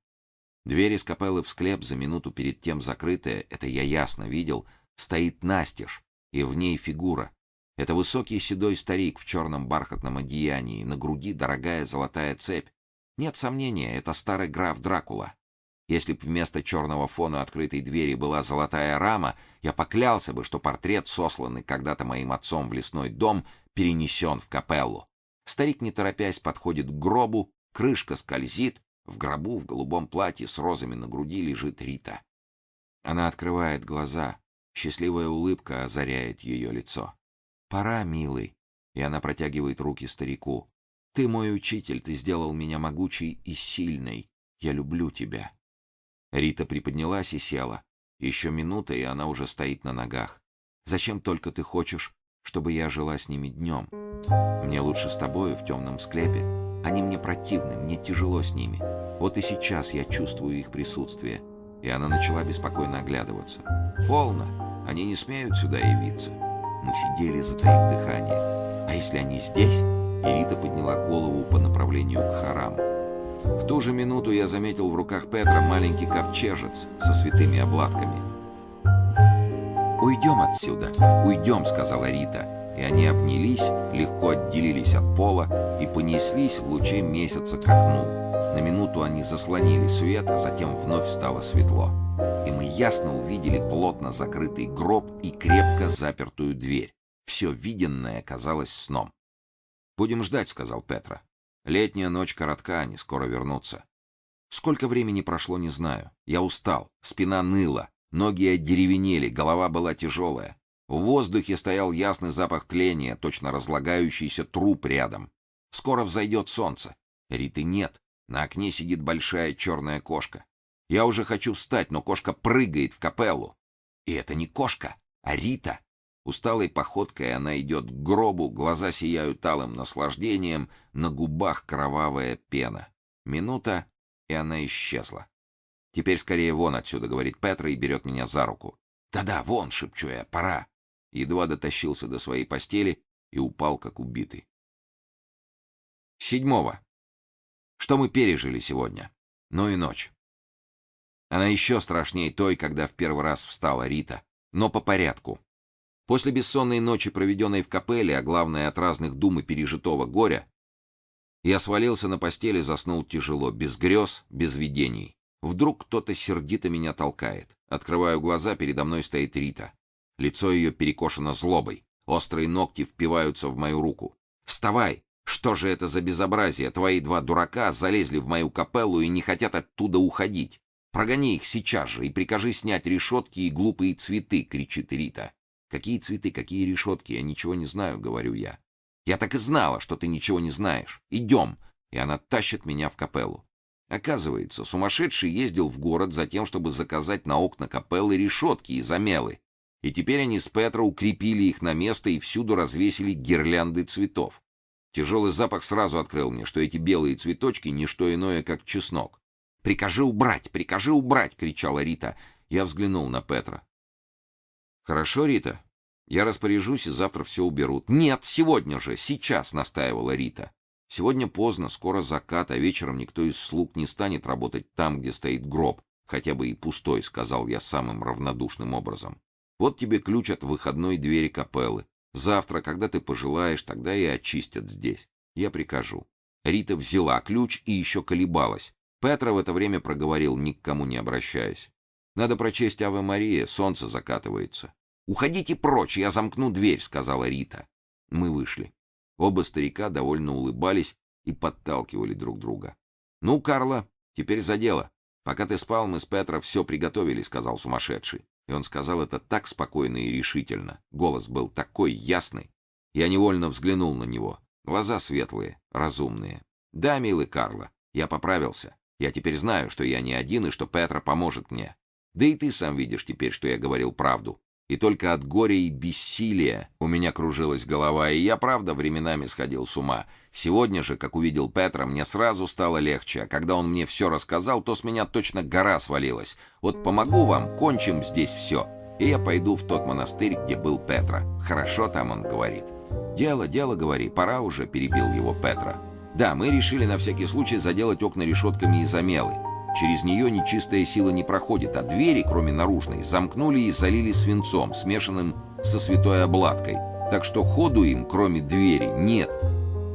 Дверь из капеллы в склеп, за минуту перед тем закрытая, это я ясно видел, стоит настежь, и в ней фигура. Это высокий седой старик в черном бархатном одеянии, на груди дорогая золотая цепь. Нет сомнения, это старый граф Дракула. Если б вместо черного фона открытой двери была золотая рама, я поклялся бы, что портрет, сосланный когда-то моим отцом в лесной дом, перенесен в капеллу. Старик, не торопясь, подходит к гробу, крышка скользит, в гробу в голубом платье с розами на груди лежит Рита. Она открывает глаза, счастливая улыбка озаряет ее лицо. «Пора, милый», и она протягивает руки старику. «Ты мой учитель, ты сделал меня могучей и сильной. Я люблю тебя». Рита приподнялась и села. Еще минута, и она уже стоит на ногах. «Зачем только ты хочешь, чтобы я жила с ними днем? Мне лучше с тобою в темном склепе. Они мне противны, мне тяжело с ними. Вот и сейчас я чувствую их присутствие». И она начала беспокойно оглядываться. «Полно, они не смеют сюда явиться». Мы сидели, затаив дыхание. «А если они здесь?» И Рита подняла голову по направлению к хораму. В ту же минуту я заметил в руках Петра маленький ковчежец со святыми обладками. «Уйдем отсюда, уйдем», — сказала Рита. И они обнялись, легко отделились от пола и понеслись в луче месяца к окну. На минуту они заслонили свет, а затем вновь стало светло. И мы ясно увидели плотно закрытый гроб и крепко запертую дверь. Все виденное казалось сном. «Будем ждать», — сказал Петра. «Летняя ночь коротка, они скоро вернутся». Сколько времени прошло, не знаю. Я устал, спина ныла, ноги одеревенели, голова была тяжелая. В воздухе стоял ясный запах тления, точно разлагающийся труп рядом. Скоро взойдет солнце. Риты нет. На окне сидит большая черная кошка. Я уже хочу встать, но кошка прыгает в капеллу. И это не кошка, а Рита. Усталой походкой она идет к гробу, глаза сияют алым наслаждением, на губах кровавая пена. Минута, и она исчезла. «Теперь скорее вон отсюда», — говорит Петра и берет меня за руку. «Да-да, вон», — шепчу я, — «пора». Едва дотащился до своей постели и упал, как убитый. 7. Что мы пережили сегодня? Ну и ночь. Она еще страшнее той, когда в первый раз встала Рита, но по порядку. После бессонной ночи, проведенной в капелле, а главное от разных дум и пережитого горя, я свалился на постели, заснул тяжело, без грез, без видений. Вдруг кто-то сердито меня толкает. Открываю глаза, передо мной стоит Рита. Лицо ее перекошено злобой, острые ногти впиваются в мою руку. «Вставай! Что же это за безобразие? Твои два дурака залезли в мою капеллу и не хотят оттуда уходить. Прогони их сейчас же и прикажи снять решетки и глупые цветы», — кричит Рита. «Какие цветы, какие решетки? Я ничего не знаю», — говорю я. «Я так и знала, что ты ничего не знаешь. Идем!» И она тащит меня в капеллу. Оказывается, сумасшедший ездил в город за тем, чтобы заказать на окна капеллы решетки из омелы. И теперь они с Петро укрепили их на место и всюду развесили гирлянды цветов. Тяжелый запах сразу открыл мне, что эти белые цветочки — не что иное, как чеснок. «Прикажи убрать! Прикажи убрать!» — кричала Рита. Я взглянул на Петро. «Хорошо, Рита. Я распоряжусь, и завтра все уберут». «Нет, сегодня же, сейчас!» — настаивала Рита. «Сегодня поздно, скоро закат, а вечером никто из слуг не станет работать там, где стоит гроб, хотя бы и пустой», — сказал я самым равнодушным образом. «Вот тебе ключ от выходной двери капеллы. Завтра, когда ты пожелаешь, тогда и очистят здесь. Я прикажу». Рита взяла ключ и еще колебалась. Петро в это время проговорил, ни к кому не обращаясь: «Надо прочесть Аве Мария, солнце закатывается». «Уходите прочь, я замкну дверь», — сказала Рита. Мы вышли. Оба старика довольно улыбались и подталкивали друг друга. «Ну, Карло, теперь за дело. Пока ты спал, мы с Петро все приготовили», — сказал сумасшедший. И он сказал это так спокойно и решительно. Голос был такой ясный. Я невольно взглянул на него. Глаза светлые, разумные. «Да, милый Карло, я поправился. Я теперь знаю, что я не один и что Петро поможет мне. Да и ты сам видишь теперь, что я говорил правду. И только от горя и бессилия у меня кружилась голова, и я, правда, временами сходил с ума. Сегодня же, как увидел Петра, мне сразу стало легче, а когда он мне все рассказал, то с меня точно гора свалилась. Вот помогу вам, кончим здесь все, и я пойду в тот монастырь, где был Петра. Хорошо там, он говорит». «Дело, дело, говори, пора уже», — перебил его Петра. «Да, мы решили на всякий случай заделать окна решетками из омелы. Через нее нечистая сила не проходит, а двери, кроме наружной, замкнули и залили свинцом, смешанным со святой обладкой. Так что ходу им, кроме двери, нет.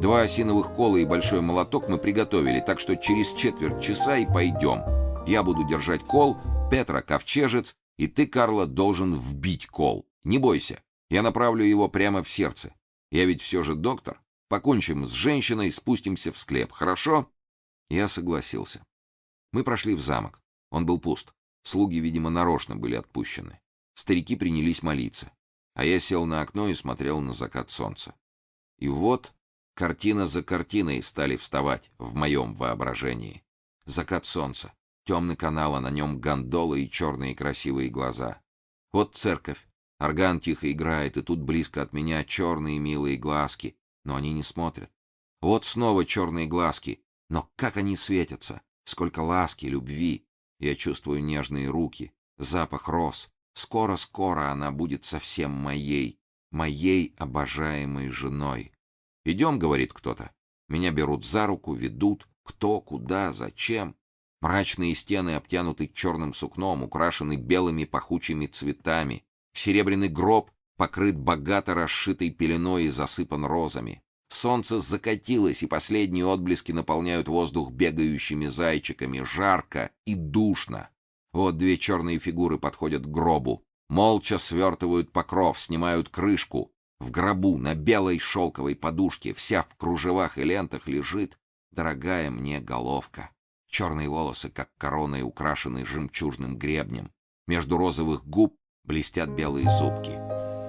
2 осиновых кола и большой молоток мы приготовили, так что через четверть часа и пойдем. Я буду держать кол, Петра — ковчежец, и ты, Карло, должен вбить кол. Не бойся, я направлю его прямо в сердце. Я ведь все же доктор. Покончим с женщиной, спустимся в склеп, хорошо?» Я согласился. Мы прошли в замок. Он был пуст. Слуги, видимо, нарочно были отпущены. Старики принялись молиться. А я сел на окно и смотрел на закат солнца. И вот картина за картиной стали вставать в моем воображении. Закат солнца, темный канал, а на нем гондолы и черные красивые глаза. Вот церковь. Орган тихо играет, и тут близко от меня черные милые глазки, но они не смотрят. Вот снова черные глазки, но как они светятся! Сколько ласки, любви! Я чувствую нежные руки, запах роз. Скоро-скоро она будет совсем моей, моей обожаемой женой. «Идем», — говорит кто-то. Меня берут за руку, ведут. Кто, куда, зачем? Мрачные стены обтянуты черным сукном, украшены белыми пахучими цветами. Серебряный гроб покрыт богато расшитой пеленой и засыпан розами. Солнце закатилось, и последние отблески наполняют воздух бегающими зайчиками. Жарко и душно. Вот две черные фигуры подходят к гробу. Молча свертывают покров, снимают крышку. В гробу на белой шелковой подушке, вся в кружевах и лентах, лежит дорогая мне головка. Черные волосы, как короной, украшены жемчужным гребнем. Между розовых губ блестят белые зубки.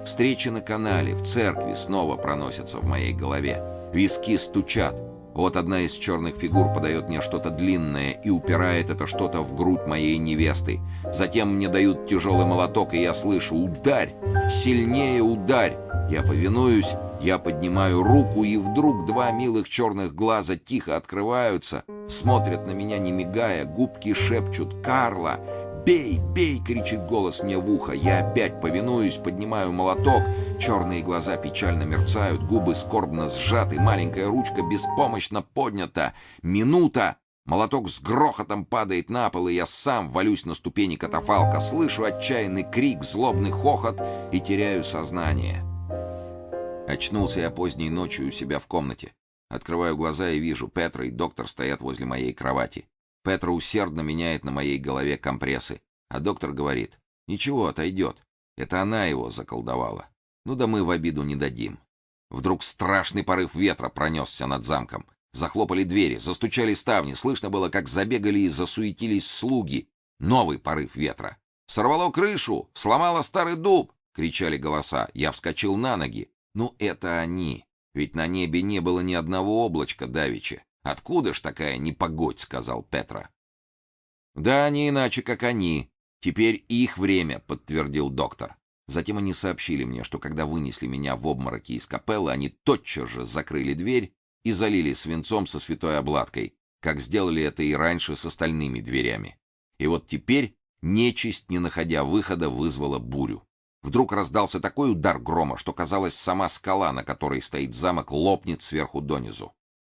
Встречи на канале, в церкви снова проносятся в моей голове. Виски стучат. Вот одна из черных фигур подает мне что-то длинное и упирает это что-то в грудь моей невесты. Затем мне дают тяжелый молоток, и я слышу: «Ударь! Сильнее ударь!» Я повинуюсь, я поднимаю руку, и вдруг два милых черных глаза тихо открываются, смотрят на меня не мигая, губки шепчут: «Карло! Бей, бей!» — кричит голос мне в ухо. Я опять повинуюсь, поднимаю молоток. Черные глаза печально мерцают, губы скорбно сжаты, маленькая ручка беспомощно поднята. Минута! Молоток с грохотом падает на пол, и я сам валюсь на ступени катафалка, слышу отчаянный крик, злобный хохот и теряю сознание. Очнулся я поздней ночью у себя в комнате. Открываю глаза и вижу, Петра и доктор стоят возле моей кровати. Петра усердно меняет на моей голове компрессы, а доктор говорит: «Ничего, отойдет. Это она его заколдовала. Ну да мы в обиду не дадим». Вдруг страшный порыв ветра пронесся над замком. Захлопали двери, застучали ставни, слышно было, как забегали и засуетились слуги. Новый порыв ветра. «Сорвало крышу! Сломало старый дуб!» — кричали голоса. Я вскочил на ноги. Ну это они. Ведь на небе не было ни одного облачка давеча. «Откуда ж такая непогодь?» — сказал Петра. «Да, не иначе, как они. Теперь их время», — подтвердил доктор. Затем они сообщили мне, что когда вынесли меня в обмороке из капеллы, они тотчас же закрыли дверь и залили свинцом со святой обладкой, как сделали это и раньше с остальными дверями. И вот теперь нечисть, не находя выхода, вызвала бурю. Вдруг раздался такой удар грома, что, казалось, сама скала, на которой стоит замок, лопнет сверху донизу.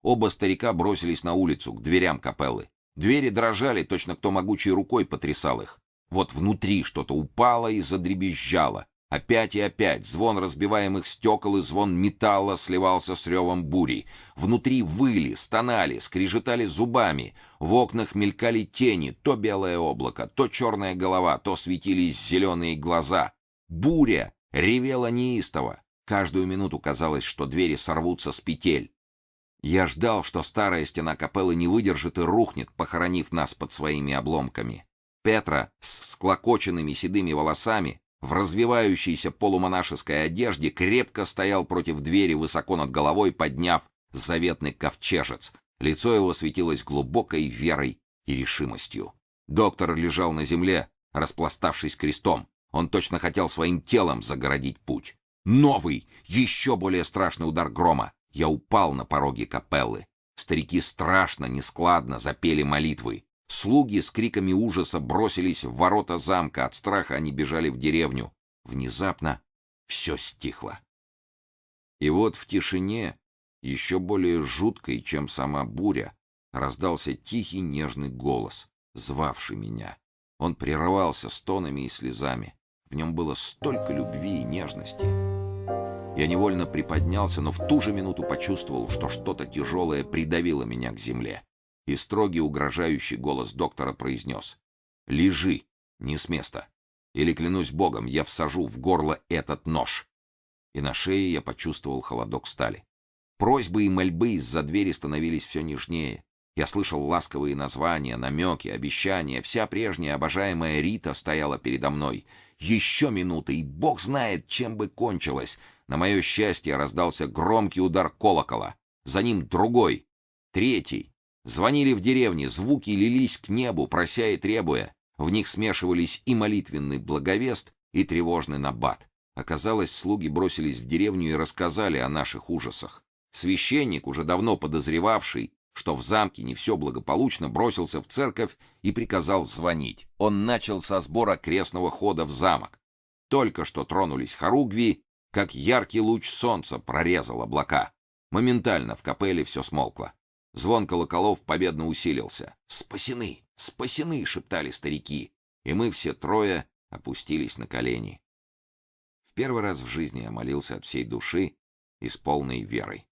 Оба старика бросились на улицу, к дверям капеллы. Двери дрожали, точно кто могучей рукой потрясал их. Вот внутри что-то упало и задребезжало. Опять и опять звон разбиваемых стекол и звон металла сливался с ревом бури. Внутри выли, стонали, скрежетали зубами. В окнах мелькали тени, то белое облако, то черная голова, то светились зеленые глаза. Буря ревела неистово. Каждую минуту казалось, что двери сорвутся с петель. Я ждал, что старая стена капеллы не выдержит и рухнет, похоронив нас под своими обломками. Петра с всклокоченными седыми волосами, в развивающейся полумонашеской одежде, крепко стоял против двери, высоко над головой подняв заветный ковчежец. Лицо его светилось глубокой верой и решимостью. Доктор лежал на земле, распластавшись крестом. Он точно хотел своим телом загородить путь. Новый, еще более страшный удар грома. Я упал на пороге капеллы. Старики страшно, нескладно запели молитвы. Слуги с криками ужаса бросились в ворота замка. От страха они бежали в деревню. Внезапно все стихло. И вот в тишине, еще более жуткой, чем сама буря, раздался тихий нежный голос, звавший меня. Он прерывался стонами и слезами. В нем было столько любви и нежности. Я невольно приподнялся, но в ту же минуту почувствовал, что что-то тяжелое придавило меня к земле. и строгий угрожающий голос доктора произнес: «Лежи, не с места, или, клянусь богом, я всажу в горло этот нож». И на шее я почувствовал холодок стали. Просьбы и мольбы из-за двери становились все нежнее. Я слышал ласковые названия, намеки, обещания. Вся прежняя обожаемая Рита стояла передо мной. Еще минута, и бог знает, чем бы кончилось. На мое счастье раздался громкий удар колокола. За ним другой, третий. Звонили в деревне, звуки лились к небу, прося и требуя. В них смешивались и молитвенный благовест, и тревожный набат. Оказалось, слуги бросились в деревню и рассказали о наших ужасах. Священник, уже давно подозревавший, что в замке не все благополучно, бросился в церковь и приказал звонить. Он начал со сбора крестного хода в замок. Только что тронулись хоругви, как яркий луч солнца прорезал облака. Моментально в капелле все смолкло. Звон колоколов победно усилился. «Спасены! Спасены!» — шептали старики. И мы все трое опустились на колени. В первый раз в жизни я молился от всей души и с полной верой.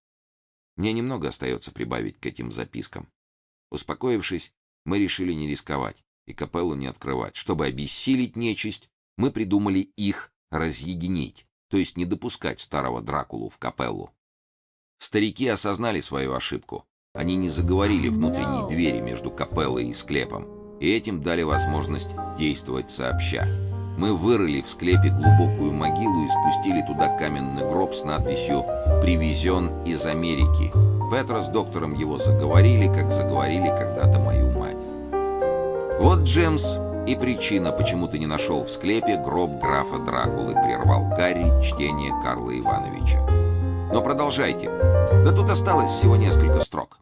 Мне немного остается прибавить к этим запискам. Успокоившись, мы решили не рисковать и капеллу не открывать. Чтобы обессилить нечисть, мы придумали их разъединить, то есть не допускать старого Дракулу в капеллу. Старики осознали свою ошибку. Они не заговорили внутренней двери между капеллой и склепом, и этим дали возможность действовать сообща. Мы вырыли в склепе глубокую могилу и спустили туда каменный гроб с надписью «Привезен из Америки». Петро с доктором его заговорили, как заговорили когда-то мою мать. «Вот, Джемс, и причина, почему ты не нашел в склепе гроб графа Дракулы», — прервал Гарри чтение Карла Ивановича. «Но продолжайте. Да тут осталось всего несколько строк».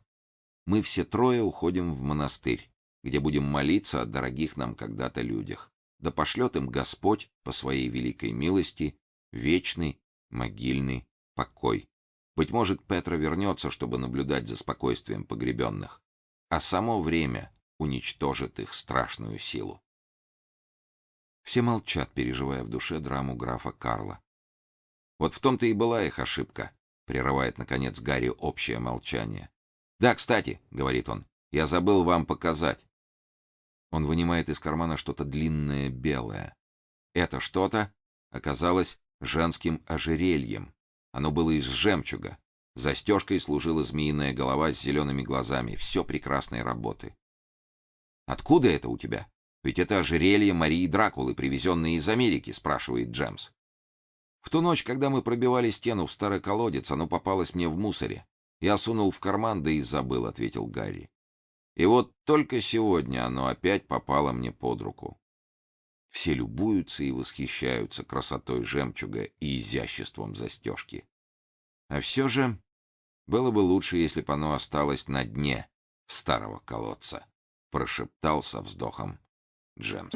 Мы все трое уходим в монастырь, где будем молиться о дорогих нам когда-то людях. Да пошлет им Господь по своей великой милости вечный могильный покой. Быть может, Петро вернется, чтобы наблюдать за спокойствием погребенных, а само время уничтожит их страшную силу. Все молчат, переживая в душе драму графа Карла. Вот в том-то и была их ошибка, прерывает, наконец, Гарри общее молчание. «Да, кстати», — говорит он, — «я забыл вам показать». Он вынимает из кармана что-то длинное белое. Это что-то оказалось женским ожерельем. Оно было из жемчуга. Застежкой служила змеиная голова с зелеными глазами. Все прекрасной работы. «Откуда это у тебя? Ведь это ожерелье Марии Дракулы, привезенное из Америки», — спрашивает Джемс. «В ту ночь, когда мы пробивали стену в старый колодец, оно попалось мне в мусоре. Я сунул в карман, да и забыл», — ответил Гарри. «И вот только сегодня оно опять попало мне под руку». Все любуются и восхищаются красотой жемчуга и изяществом застежки. А все же было бы лучше, если бы оно осталось на дне старого колодца, прошептал со вздохом Джемс.